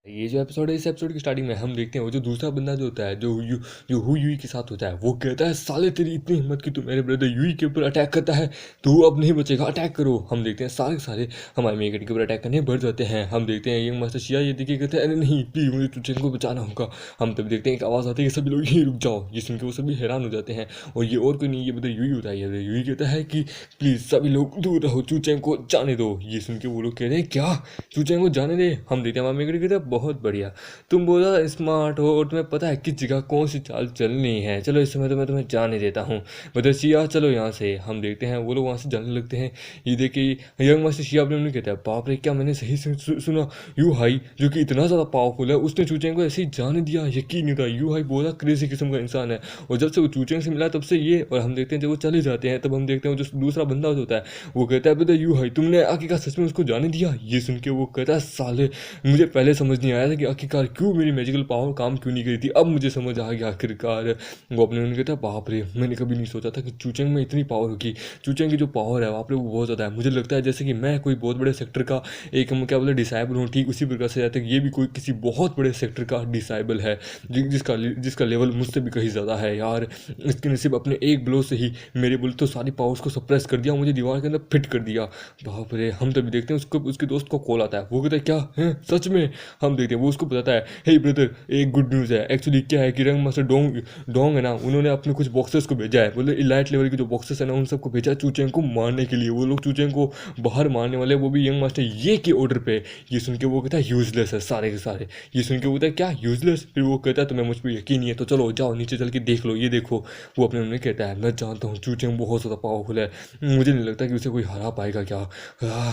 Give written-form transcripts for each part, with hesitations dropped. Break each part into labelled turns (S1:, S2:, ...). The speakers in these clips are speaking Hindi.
S1: ये जो एपिसोड है, इस एपिसोड की स्टार्टिंग में हम देखते हैं वो जो दूसरा बंदा जो होता है, जो हु युई के साथ होता है, वो कहता है साले तेरी इतनी हिम्मत कि तू मेरे ब्रदर युई के ऊपर अटैक करता है, तू अब नहीं बचेगा, अटैक करो। हम देखते हैं सारे के सारे हमारे मेगट के ऊपर अटैक करने बढ़ जाते हैं। हम देखते हैं यंग मास्टर शिया ये देखिए कहते हैं अरे नहीं प्लीज मुझे तुझे को बचाना होगा। हम तब देखते हैं एक आवाज़ आती है कि सभी लोग यहीं रुक जाओ। ये सुन के वो सभी हैरान हो जाते हैं और ये और कोई नहीं ये ब्रदर युई होता है। ये युई कहता है कि प्लीज़ सभी लोग दूर रहो, चूचेंग को जाने दो। ये सुन के वो लोग कह रहे हैं क्या चूचेंग को जाने दे। हम देखते हैं हमारे मेगट कहते हैं बहुत बढ़िया, तुम बोला स्मार्ट हो और तुम्हें पता है किस जगह कौन सी चाल चलनी है, चलो इस समय तो मैं तुम्हें जाने देता हूँ। मतलब शिया चलो यहाँ से। हम देखते हैं वो लोग वहाँ से जाने लगते हैं। ये देखिए यंग मास्टर शिया अपने उन्हें कहता है बाप रे क्या मैंने सही सुना, यू हाई जो कि इतना ज़्यादा पावरफुल है उसने चूचेंग को ऐसे ही जाने दिया, यकीन नहीं था। यू हाई बहुत क्रेजी किस्म का इंसान है और जब से वो चूचेंग से मिला तब से ये। और हम देखते हैं जब वो चले जाते हैं तब हम देखते हैं जो दूसरा बंदा होता है वो कहता है यू हाई तुमने आखिरकार सच में उसको जाने दिया। ये सुन के वो कहता है साले मुझे पहले समझ नहीं आया था कि आखिरकार क्यों मेरी मैजिकल पावर काम क्यों नहीं करी थी, अब मुझे समझ आ गया आखिरकार। वो अपने उन्होंने कहता बाप रे मैंने कभी नहीं सोचा था कि चूचेंग में इतनी पावर होगी। चूचेंग की जो पावर है बाप रे वो बहुत ज़्यादा है। मुझे लगता है जैसे कि मैं कोई बहुत बड़े सेक्टर का एक हम क्या बोलते डिसाइबल हूँ, ठीक उसी प्रकार से जाता है कि ये भी कोई किसी बहुत बड़े सेक्टर का डिसाइबल है जिसका लेवल मुझसे भी कहीं ज़्यादा है यार। इसके नसीब अपने एक ब्लो से ही मेरे बोल तो सारी पावर्स को सप्रेस कर दिया, मुझे दीवार के अंदर फिट कर दिया। बाप रे हम तभी देखते हैं उसको उसके दोस्त को कॉल आता है। वो कहता है क्या है सच में। हम देखते हैं वो उसको बताता है हे ब्रदर एक गुड न्यूज़ है। एक्चुअली क्या है कि रंग मास्टर डोंग डोंग है ना, उन्होंने अपने कुछ बॉक्सेस को भेजा है, बोले इलाइट लेवल के जो बॉक्सेस है ना उन सबको भेजा है चूचेंग को मारने के लिए। वो लोग चूचेंग को बाहर मारने वाले, वो भी यंग मास्टर ये के ऑर्डर पे। ये सुन के वो कहता है यूजलेस है सारे के सारे। ये सुन के वो कहता है क्या यूजलेस, फिर वो कहता है तुम्हें मुझ पर यकीन नहीं है तो चलो जाओ नीचे चल के देख लो, ये देखो। वो अपने उन्हें कहता है मैं जानता हूँ चूचेंग बहुत ज़्यादा पावरफुल है, मुझे नहीं लगता कि उसे कोई हरा पाएगा। क्या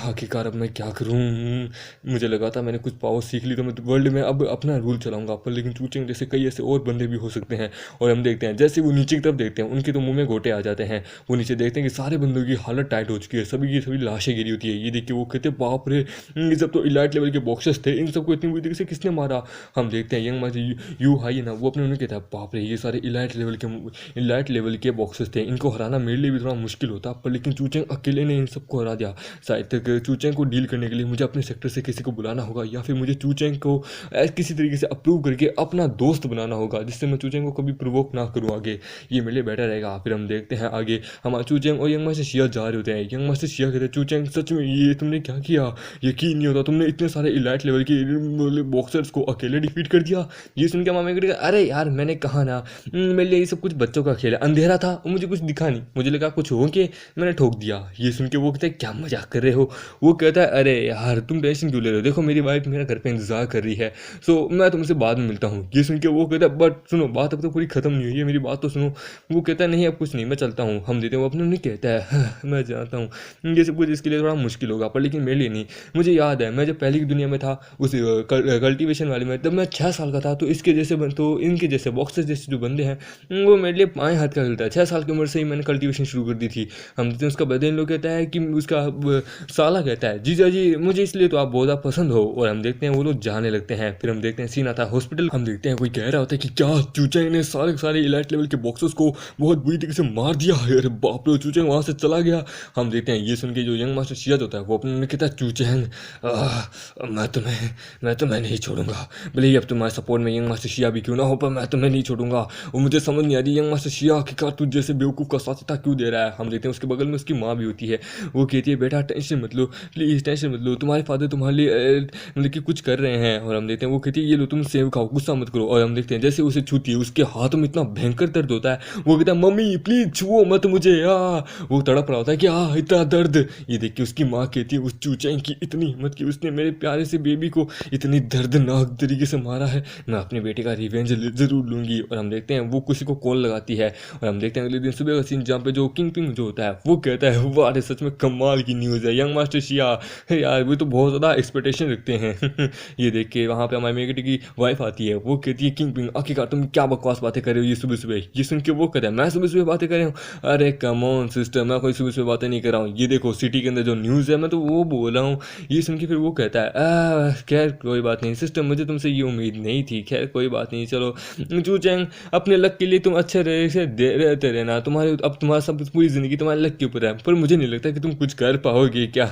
S1: आखिरकार अब मैं क्या करूँ, मुझे लगा था मैंने कुछ पावर सीख ली तो मैं वर्ल्ड में अब अपना रूल चलाऊंगा पर, लेकिन चूचेंग जैसे कई ऐसे और बंदे भी हो सकते हैं। और हम देखते हैं जैसे वो नीचे की तरफ देखते हैं उनके तो मुंह में गोटे आ जाते हैं। वो नीचे देखते हैं कि सारे बंदों की हालत टाइट हो चुकी है, सभी की सभी लाशें गिरी होती है। ये देख के वो कहते बाप रे ये सब तो इलाइट लेवल के बॉक्सेस थे, इन सबको इतनी बुरी तरीके से किसने मारा। हम देखते हैं यंग मास्टर यू हाई ना, वो अपने उन्हें कहता है बाप रे ये सारे इलाइट लेवल के बॉक्सेस थे, इनको हराना मेरे लिए भी थोड़ा मुश्किल होता पर लेकिन चूचेंग अकेले ने इन सबको हरा दिया। शायद तक चूचेंग को डील करने के लिए मुझे अपने सेक्टर से किसी को बुलाना होगा या फिर मुझे चूचेंग को किसी तरीके से अप्रूव करके अपना दोस्त बनाना होगा जिससे मैं चूचेंग को कभी प्रोवोक ना करूँ आगे, ये मेरे लिए बेटर रहेगा। फिर हम देखते हैं आगे हमारे चूचेंग और यंग मास्टर शिया जा रहे होते हैं। यंग मास्टर शिया कहते हैं चूचेंग सच में ये तुमने क्या किया, यकीन नहीं होता तुमने इतने सारे इलाइट लेवल के बॉक्सर्स को अकेले डिफीट कर दिया। ये सुन के मामा कहते अरे यार मैंने कहा ना मेरे लिए ये सब कुछ बच्चों का खेल है, अंधेरा था मुझे कुछ दिखा नहीं, मुझे लगा कुछ हो के मैंने ठोक दिया। ये सुन के वो कहते हैं क्या मजाक कर रहे हो। वो कहता है अरे यार तुम टेंशन क्यों ले रहे हो, देखो मेरी वाइफ मेरा घर पे इंतजार कर रही है, सो मैं तुमसे बाद में मिलता हूँ। ये सुन के वो कहता है बट सुनो बात अब तो पूरी खत्म नहीं हुई है, मेरी बात तो सुनो। वो कहता है नहीं अब कुछ नहीं मैं चलता हूँ। हम देते हैं वो अपने नहीं कहता है मैं जानता हूँ ये सब कुछ इसके लिए थोड़ा मुश्किल होगा पर लेकिन मेरे लिए नहीं। मुझे याद है मैं जब पहली की दुनिया में था उस कल्टीवेशन वाले में, तब मैं 6 साल का था, तो इसके जैसे तो इनके जैसे बॉक्सेस जैसे जो बंदे हैं वो मेरे लिए बाएं हाथ का खेलता है। 6 साल की उम्र से ही मैंने कल्टीवेशन शुरू कर दी थी। हम देते हैं उसका बदन लोग कहता है कि उसका साला कहता है जीजा जी मुझे इसलिए तो आप बहुत ज़्यादा पसंद हो। और हम देखते हैं वो लोग जाने लगते हैं। फिर हम देखते हैं सीन आता है हॉस्पिटल। हम देखते हैं कोई कह रहा होता है कि क्या चूचेंग ने सारे इलाइट लेवल के बॉक्सेस को बहुत बुरी तरीके से मार दिया। अरे बाप रे चूचेंग वहाँ से चला गया। हम देखते हैं ये सुन के जो यंग मास्टर शिया होता है वो अपने कहता है चूचेंग मैं तुम्हें नहीं छोड़ूंगा, भले ही अब तुम्हारे सपोर्ट में यंग मास्टर शिया भी क्यों ना हो पर मैं तुम्हें नहीं छोड़ूंगा। और मुझे समझ नहीं आ रही यंग मास्टर शिया आखिरकार तुझ जैसे बेवकूफ़ का साथ क्यों दे रहा है। हम देखते हैं उसके बगल में उसकी माँ भी होती है। वो कहती है बेटा टेंशन मत लो प्लीज़ टेंशन मत लो, तुम्हारे फादर तुम्हारे लिए मतलब कि कुछ कर रहे हैं। और हम देखते हैं वो कहती है ये लो तुम सेव खाओ गुस्सा मत करो। और हम देखते हैं जैसे उसे छूती है उसके हाथ में इतना भयंकर दर्द होता है। वो कहता है मम्मी प्लीज़ छुओ मत मुझे, वो तड़प रहा होता है कि इतना दर्द। ये देख के उसकी माँ कहती है उस चूचें की इतनी हिम्मत कि उसने मेरे प्यारे से बेबी को इतनी दर्दनाक तरीके से मारा है, मैं अपने बेटे का रिवेंज ज़रूर लूँगी। और हम देखते हैं वो किसी को कॉल लगाती है। और हम देखते हैं अगले दिन सुबह का सीन जहाँ पे जो किंग पिंग जो होता है वो कहता है वाह सच में कमाल की न्यूज़ है यंग मास्टर शिया, यार वो तो बहुत ज़्यादा एक्सपेक्टेशन रखते हैं। ये देख के वहाँ पे हमारे मेगटी की वाइफ आती है। वो कहती है किंग पिंग आखिरकार तुम क्या बकवास बातें कर रहे हो ये सुबह सुबह। ये सुन के वो कहता है मैं सुबह सुबह बातें कर रहा हूँ, अरे कम ऑन सिस्टर मैं कोई सुबह सुबह बातें नहीं कर रहा हूँ, ये देखो सिटी के अंदर जो न्यूज़ है मैं तो वो बोल रहा हूँ। ये सुन के फिर वो कहता है खैर कोई बात नहीं सिस्टर मुझे तुमसे ये उम्मीद नहीं थी, खैर कोई बात नहीं चलो चूचेंग अपने लक के लिए तुम अच्छे रहे से रहते रहना, तुम्हारे अब तुम्हारा सब पूरी ज़िंदगी तुम्हारे लक के ऊपर है पर मुझे नहीं लगता कि तुम कुछ कर पाओगे क्या।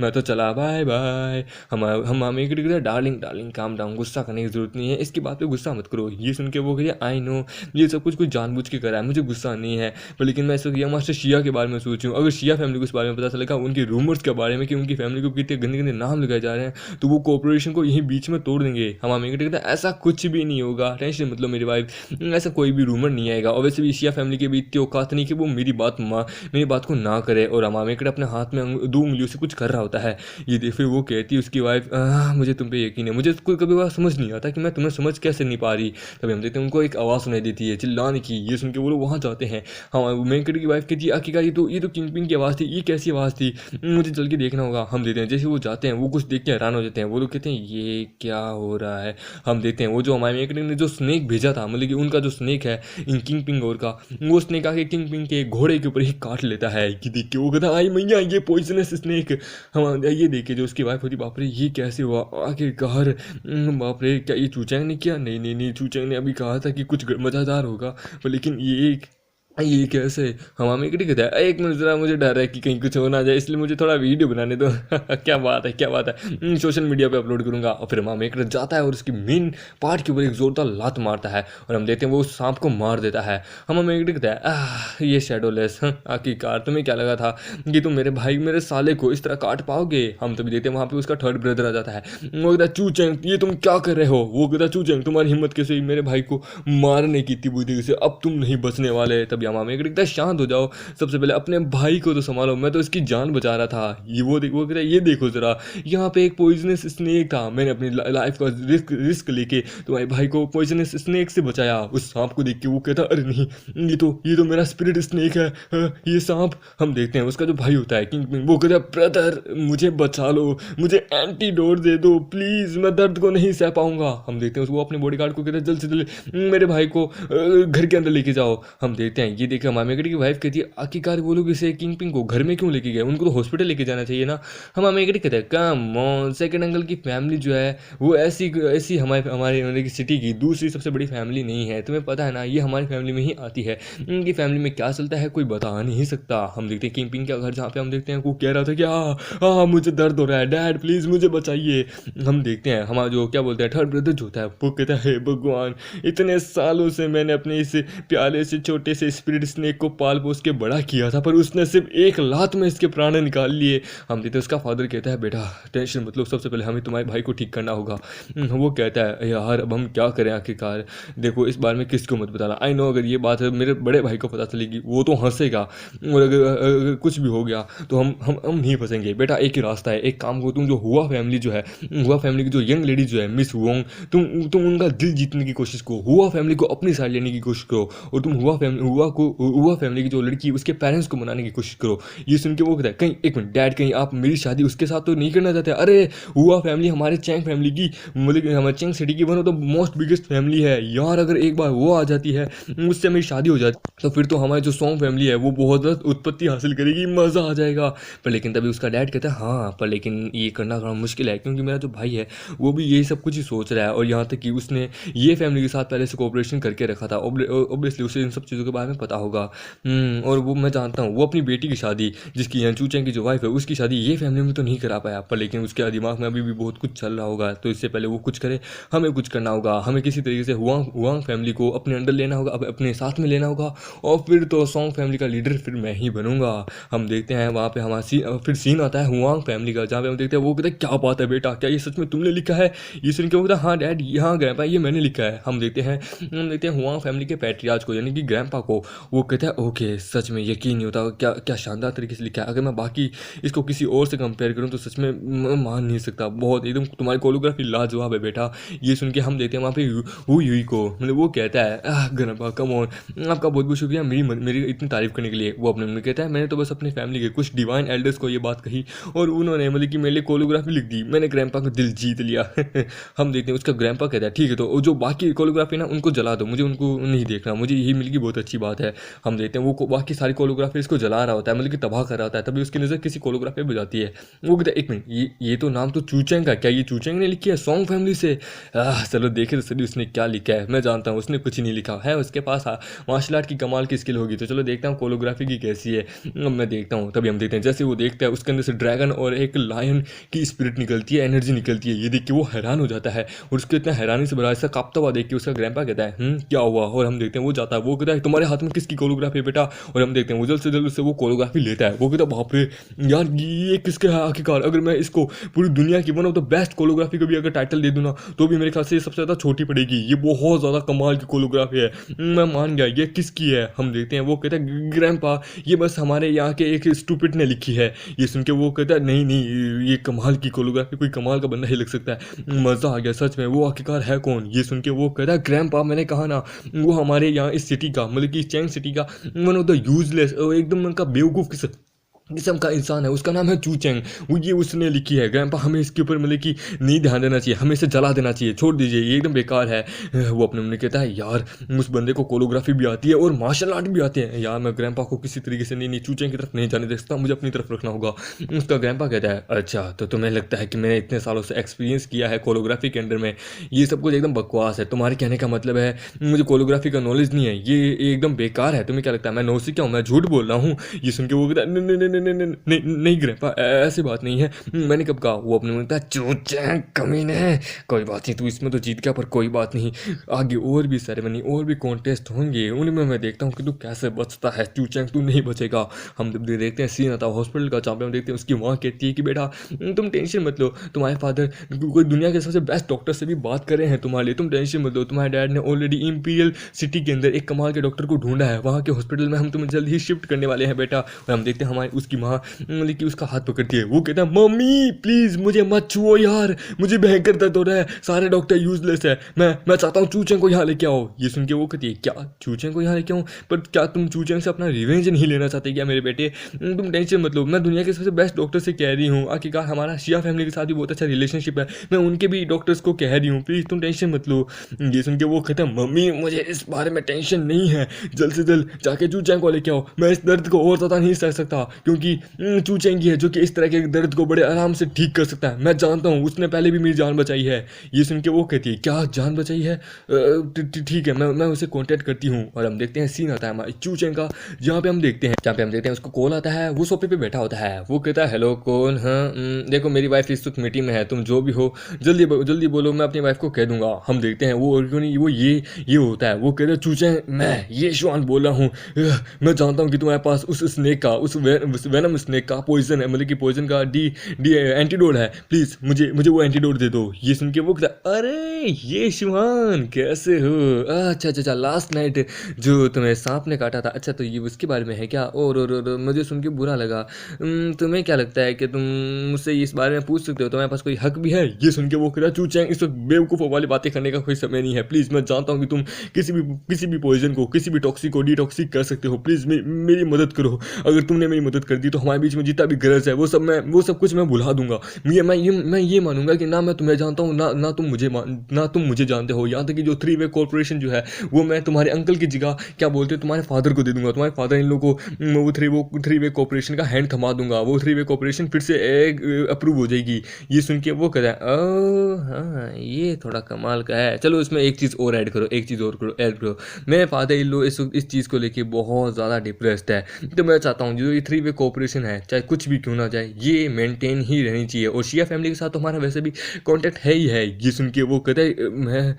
S1: मैं तो चला बाय बाय। हम मेरे कहता है डार्लिंग डार्लिंग काम डाउन, गुस्सा करने की जरूरत नहीं है, इसकी बात पे गुस्सा मत करो। ये सुन के वो कहती है आई नो ये सब कुछ जानबूझ के करा है, मुझे गुस्सा नहीं है, पर लेकिन मैं इस वक्त यंग मास्टर शिया के बारे में सोचूं, अगर शिया फैमिली को इस बारे में पता चलेगा, उनके रूमर्स के बारे में कि उनकी फैमिली को कितने गंदे गंदे नाम लगाए जा रहे हैं, तो वो कॉर्पोरेशन को यहीं बीच में तोड़ देंगे। हमारा मेरे कहता है ऐसा कुछ भी नहीं होगा, टेंशन मतलब मेरी वाइफ, ऐसा कोई भी रूमर नहीं आएगा। और वैसे भी शिया फैमिली के भी इतनी औकात नहीं कि वो मेरी बात को ना करे। और हमारा मेरे अपने हाथ में 2 उंगलियों से कुछ कर रहा होता है। ये देख फिर वो कहती है उसकी वाइफ मुझे तुम पे यकीन है, मुझे कोई कभी बात समझ नहीं आता कि मैं तुम्हें समझ कैसे नहीं पा रही। तभी हम देखते हैं उनको एक आवाज़ सुनाई देती है चिल्लाने की। ये सुन के वो लोग वहाँ जाते हैं। हाँ मेंकट की वाइफ कहती है आखिरकार ये तो किंग की आवाज़ थी, ये कैसी आवाज़ थी, मुझे चल के देखना होगा। हम देखते हैं जैसे वो जाते हैं वो कुछ देख के हैरान हो जाते हैं। वो लोग कहते हैं ये क्या हो रहा है। हम देखते हैं वो जो हमारे मेंकट ने जो स्नेक भेजा था, मतलब कि उनका जो स्नेक है इन किंग पिंग और का, वो स्नेक आके किंग पिंग के घोड़े के ऊपर ही काट लेता है। कि देख के वो कहता आई मैया ये पॉइजनस स्नेक। हम ये देख के जो उसकी वाइफ होती बाप रे ये कैसे हुआ आखिरकार, बाप रे क्या ये चूचैंग ने किया। नहीं चूचैंग ने अभी कहा था कि कुछ मज़ेदार होगा, पर लेकिन ये कैसे। हम हमें कहता है एक मिनट ज़रा, मुझे डर है कि कहीं कुछ हो ना जाए, इसलिए मुझे थोड़ा वीडियो बनाने दो। क्या बात है सोशल मीडिया पे अपलोड करूँगा। और फिर हमें एक जाता है और उसकी मेन पार्ट के ऊपर एक जोरदार लात मारता है और हम देखते हैं वो उस सांप को मार देता है। हम हमें कहता है ये शेडोलेस आखिरकार तुम्हें क्या लगा था कि तुम मेरे भाई मेरे साले को इस तरह काट पाओगे। हम तभी देखते हैं वहाँ पे उसका थर्ड ब्रदर आ जाता है। वो कहता है चूचैंग ये तुम क्या कर रहे हो। वो कहता है चूचैंग तुम्हारी हिम्मत कैसे हुई मेरे भाई को मारने की इतनी बुद्धि से, अब तुम नहीं बचने वाले। तभी हम हमें कहता है शांत हो जाओ, सबसे पहले अपने भाई को तो संभालो, मैं तो इसकी जान बचा रहा था। वो कहता है ये देखो जरा यहाँ पे एक पॉइजनस स्नेक था, मैंने अपनी लाइफ का रिस्क लेके तुम्हारे भाई को पॉइजनस स्नेक से बचाया। उस सांप को देख के वो कहता अरे नहीं ये तो मेरा स्पिरिट स्नेक है ये सांप। हम देखते हैं उसका जो भाई होता है किंग पिंग, वो कहता है ब्रदर मुझे बचा लो, मुझे एंटीडोट दे दो प्लीज़, मैं दर्द को नहीं सह पाऊंगा। हम देखते हैं वो अपने बॉडीगार्ड को कहते हैं जल्द से जल्द मेरे भाई को घर के अंदर लेके जाओ। हम देखते हैं ये देखे हमारे मेकड़ी की वाइफ कहती है आखिरकार वो लोग इसे किंग पिंग को घर में क्यों लेके गए, उनको तो हॉस्पिटल लेके जाना चाहिए ना। हम मेकड़ी कहते हैं कम ऑन, सेकंड अंकल की फैमिली जो है वो ऐसी हमारी सिटी की दूसरी सबसे बड़ी फैमिली नहीं है, तुम्हें पता है ना, ये हमारी फैमिली में ही आती है। इनकी फैमिली में क्या चलता है कोई बता नहीं सकता। हम देखते हैं किंग पिंग का घर जहाँ पे हम देखते हैं वो कह रहा था कि मुझे दर्द हो रहा है डैड प्लीज़ मुझे बचाइए। हम देखते हैं हमारा जो क्या बोलते हैं थर्ड ब्रदर जो होता है वो कहता है हे भगवान इतने सालों से मैंने अपने इस प्याले से छोटे से स्पिरिट स्नेक को पाल पोस के बड़ा किया था, पर उसने सिर्फ एक लात में इसके प्राण निकाल लिए। हम देखते हैं उसका फादर कहता है बेटा टेंशन मतलब सबसे पहले हमें तुम्हारे भाई को ठीक करना होगा। वो कहता है यार अब हम क्या करें आखिरकार, देखो इस बार में किसको मत बताना, आई नो अगर ये बात मेरे बड़े भाई को पता चलेगी वो तो हंसेगा, और अगर कुछ भी हो गया तो हम नहीं फंसेंगे। बेटा एक ही रास्ता है, एक काम को तुम जो हुआ फैमिली जो है, हुआ फैमिली की जो यंग लेडी जो है मिस वोंग, तुम उनका दिल जीतने की कोशिश करो, हुआ फैमिली को अपनी साइड लेने की कोशिश करो, और तुम हुआ फैमिली की जो लड़की उसके पेरेंट्स को मनाने की कोशिश करो। ये सुन के वो कहता है कहीं एक मिनट डैड कहीं आप मेरी शादी उसके साथ तो नहीं करना चाहते। अरे हुआ फैमिली हमारे चैंग फैमिली की, मतलब हमारे चैंग सिटी की one of the most biggest family है यार, अगर एक बार वो आ जाती है उससे मेरी शादी हो जाती तो फिर तो हमारी जो सॉन्ग फैमिली है वो बहुत ज़्यादा उत्पत्ति हासिल करेगी, मज़ा आ जाएगा। पर लेकिन तभी उसका डैड कहता है हाँ पर लेकिन ये करना थोड़ा मुश्किल है क्योंकि मेरा जो भाई है वो भी यही सब कुछ ही सोच रहा है, और यहाँ तक कि उसने ये फैमिली के साथ पहले से कोऑपरेशन करके रखा था, ऑब्वियसली उसे इन सब चीज़ों के बारे में पता होगा। और वो मैं जानता हूँ वो अपनी बेटी की शादी जिसकी यंचू चैंग की जो वाइफ है उसकी शादी ये फैमिली में तो नहीं करा पाया, पर लेकिन उसके दिमाग में अभी भी बहुत कुछ चल रहा होगा, तो इससे पहले वो कुछ करे हमें कुछ करना होगा, हमें किसी तरीके से हुआंग फैमिली को अपने अंडर लेना होगा, अपने साथ में लेना होगा, और फिर तो सॉन्ग फैमिली का लीडर फिर मैं ही बनूंगा। हम देखते हैं वहाँ पे हमारा फिर सीन आता है हुआंग फैमिली का, जहाँ पे हम देखते हैं वो कहते हैं क्या बात है बेटा क्या ये सच में तुमने लिखा है। ये सुन के वो कहता है हाँ डैड यहाँ ग्रैंपा ये मैंने लिखा है। हम देखते हैं हुआंग फैमिली के पैट्रियार्च को यानी कि ग्रैंपा को, वो कहता है ओके सच में यकीन नहीं होता क्या क्या शानदार तरीके से लिखा है, अगर मैं बाकी इसको किसी और से कंपेयर करूँ तो सच में मैं मान नहीं सकता, बहुत एकदम तुम्हारी कोरियोग्राफी लाजवाब है बेटा। ये सुन के हम देखते हैं वहाँ पे हुई को, मतलब वो कहता है ग्रैंपा कम ऑन आपका बहुत बहुत शुक्रिया मेरी इतनी तारीफ करने के लिए। वो अपने में कहता है मैंने तो बस अपनी फैमिली के कुछ डिवाइन एल्डर्स को ये बात कही और उन्होंने मतलब कि मेरे लिए कोरियोग्राफी लिख दी, मैंने ग्रैंपा का दिल जीत लिया। हम देखते हैं उसका ग्रैंपा कहता है ठीक है तो जो बाकी कोरियोग्राफी ना उनको जला दो, मुझे उनको नहीं देखना, मुझे यही मिल गई बहुत अच्छी बात। बात है। हम देखते हैं वो बाकी सारी कोरियोग्राफी इसको जला रहा होता है, मतलब कि तबाह कर रहा होता है, तभी उसकी नज़र किसी कोरियोग्राफी पे जाती है। वो कहता है एक मिनट, ये तो नाम तो चूचेंग का, क्या ये चूचेंग ने लिखी है सॉन्ग फैमिली से? चलो देखे तो सही उसने क्या लिखा है। मैं जानता हूँ उसने कुछ नहीं लिखा है, उसके पास मार्शल आर्ट की कमाल की स्किल होगी, तो चलो देखता हूँ कोरियोग्राफी की कैसी है। अब मैं देखता हूँ, तभी हम देखते हैं जैसे वो देखता है उसके अंदर से ड्रैगन और एक लायन की स्पिरिट निकलती है, एनर्जी निकलती है। ये देख के वो हैरान हो जाता है और उसको इतना हैरानी से भरा ऐसा कांपता हुआ देख के उसका ग्रैंपा कहता है क्या हुआ? और हम देखते हैं वो जाता है, वो कहता है तुम्हारे हाथ में किसकी कोरियोग्राफी है बेटा? और हम देखते हैं वो जल्द से जल्द उससे वो कोरियोग्राफी लेता है। वो कहता है बाप रे यार, ये किसका है आखिरकार? अगर मैं इसको पूरी दुनिया की one of the best choreography को भी अगर टाइटल दे दूँ ना, तो भी मेरे ख्याल से ये सबसे ज़्यादा छोटी पड़ेगी। ये बहुत ज़्यादा कमाल की कोरियोग्राफी है, मैं मान गया। ये किसकी है? हम देखते हैं वो कहता है ग्रैंपा ये बस हमारे यहाँ के एक स्टूपिड ने लिखी है। ये सुन के वो कहता है नहीं नहीं, ये कमाल की कोरियोग्राफी, कोई कमाल का बंदा ही लिख सकता है। मज़ा आ गया सच में। वो आखिरकार है कौन? ये सुन के वो कहता है ग्रैंपा मैंने कहा ना, वो हमारे यहाँ इस सिटी का, मतलब कि चैंग सिटी का वन ऑफ द यूजलेस, एकदम उनका बेवकूफ़ किस्म का इंसान है, उसका नाम है चूचेंग। वो ये उसने लिखी है। ग्रैंपा हमें इसके ऊपर मतलब कि नहीं ध्यान देना चाहिए, हमें इसे जला देना चाहिए, छोड़ दीजिए, ये एकदम बेकार है। वो अपने मन कहता है यार उस बंदे को कोरियोग्राफी भी आती है और मार्शल आर्ट भी आते हैं यार, मैं ग्रैंपा को किसी तरीके से नहीं चूचेंग की तरफ नहीं जाने दे सकता, मुझे अपनी तरफ रखना होगा। उसका ग्रैंपा कहता है अच्छा तो तुम्हें लगता है कि मैंने इतने सालों से एक्सपीरियंस किया है कोरियोग्राफी के अंदर में, ये सब कुछ एकदम बकवास है। तुम्हारे कहने का मतलब है मुझे कोरियोग्राफी का नॉलेज नहीं है, ये एकदम बेकार है। तुम्हें क्या लगता है मैं नौसिखिया हूँ, मैं झूठ बोल रहा हूँ? ये सुन के वो कहता है नहीं ग्रैंपा ऐसी बात नहीं है, मैंने कब कहा? वो अपने मन में चूचें कमीने, कोई बात नहीं, तू इसमें तो जीत गया पर कोई बात नहीं, आगे और भी सेरेमनी और भी कॉन्टेस्ट होंगे, उनमें मैं देखता हूँ कि तू कैसे बचता है। चूचें तू नहीं बचेगा। हम जब देखते हैं सीन आता है हॉस्पिटल का, जहाँ पे हम देखते हैं उसकी माँ कहती है कि बेटा तुम टेंशन मत लो, तुम्हारे फादर कोई दुनिया के सबसे बेस्ट डॉक्टर से भी बात कर रहे हैं तुम्हारे लिए, तुम टेंशन मत लो। तुम्हारे डैड ने ऑलरेडी इंपीरियल सिटी के अंदर एक कमाल के डॉक्टर को ढूंढा है, वहाँ के हॉस्पिटल में हम तुम्हें जल्द ही शिफ्ट करने वाले हैं बेटा। और हम देखते हैं हमारी उसकी माँ मतलब कि उसका हाथ पकड़ती है। वो कहता है मम्मी प्लीज़ मुझे मत छुओ यार, मुझे भयंकर दर्द हो रहा है, सारे डॉक्टर यूजलेस है, मैं चाहता हूँ चूचें को यहाँ लेके आओ। ये सुन के वो कहती है क्या चूचें को यहाँ लेके आऊँ? पर क्या तुम चूचें से अपना रिवेंज नहीं लेना चाहते क्या मेरे बेटे? तुम टेंशन मत लो, मैं दुनिया के सबसे बेस्ट डॉक्टर से कह रही हूँ, आखिरकार हमारा शिया फैमिली के साथ भी बहुत अच्छा रिलेशनशिप है, मैं उनके भी डॉक्टर्स को कह रही हूँ, प्लीज़ तुम टेंशन मत लो। ये सुन के वो कहता है मम्मी मुझे इस बारे में टेंशन नहीं है, जल्द से जल्द जाके चूचें को लेके आओ, मैं इस दर्द को और ज़्यादा नहीं सह सकता, क्योंकि चूचेंगी है जो कि इस तरह के दर्द को बड़े आराम से ठीक कर सकता है, मैं जानता हूँ, उसने पहले भी मेरी जान बचाई है। ये सुन के वो कहती है क्या जान बचाई है? ठीक है, मैं उसे कांटेक्ट करती हूँ। और हम देखते हैं सीन आता है हमारे चूचें का, जहाँ पे हम देखते हैं उसको कॉल आता है, वो सोफे पे बैठा होता है। वो कहता है हेलो कौन? हाँ देखो मेरी वाइफ इस वक्त मीटिंग में है, तुम जो भी हो जल्दी बोलो, मैं अपनी वाइफ को कह दूंगा। हम देखते हैं वो ये होता है। वो कहता है चूचें मैं ये शुआन बोल रहा हूँ, मैं जानता हूँ कि तुम्हारे पास उस स्नेक का, उस वेनम स्नेक का पॉइजन है, मतलब कि पॉइजन का डी एंटीडोट है, प्लीज़ मुझे वो एंटीडोट दे दो। ये सुन के वो कहता अरे ये शिवान कैसे हो? अच्छा लास्ट नाइट जो तुम्हें सांप ने काटा था, अच्छा तो ये उसके बारे में है क्या? और मुझे सुन के बुरा लगा। तुम्हें क्या लगता है कि तुम मुझसे इस बारे में पूछ सकते हो, तुम्हारे पास कोई हक भी है? ये सुन के वो कहता चूचेंग इस वक्त बेवकूफ़ों वाली बातें करने का कोई समय नहीं है, प्लीज़ मैं जानता हूँ कि तुम किसी भी पॉइजन को, किसी भी टॉक्सिक को डिटॉक्सिक कर सकते हो, प्लीज़ मेरी मदद करो। अगर तुमने मेरी मदद कर दी तो हमारे बीच में जितना भी गरज है वो सब कुछ मैं भुला दूंगा। मैं ये मानूंगा कि ना मैं तुम्हें जानता हूँ ना तुम मुझे जानते हो। यहाँ तक कि जो 3 वे कॉर्पोरेशन जो है वो मैं तुम्हारे अंकल की जगह क्या बोलते हैं तुम्हारे फादर को दे दूंगा, तुम्हारे फादर इन लोगों को वो 3 वे कॉर्पोरेशन का हैंड थमा दूंगा, वो 3 वे कॉर्पोरेशन फिर से अप्रूव हो जाएगी। ये सुन के वो कहता है ओह हाँ ये थोड़ा कमाल का है, चलो इसमें एक चीज़ और ऐड करो। मेरे फादर इन लोग इस चीज़ को लेके बहुत ज़्यादा डिप्रेस्ड है, तो मैं चाहता हूँ जो ये 3 वे कॉर्पोरेशन है चाहे कुछ भी क्यों ना जाए ये मेंटेन ही रहनी चाहिए, और शिया फैमिली के साथ तो हमारा वैसे भी कांटेक्ट है ही है। ये सुन के वो कहते हैं मैं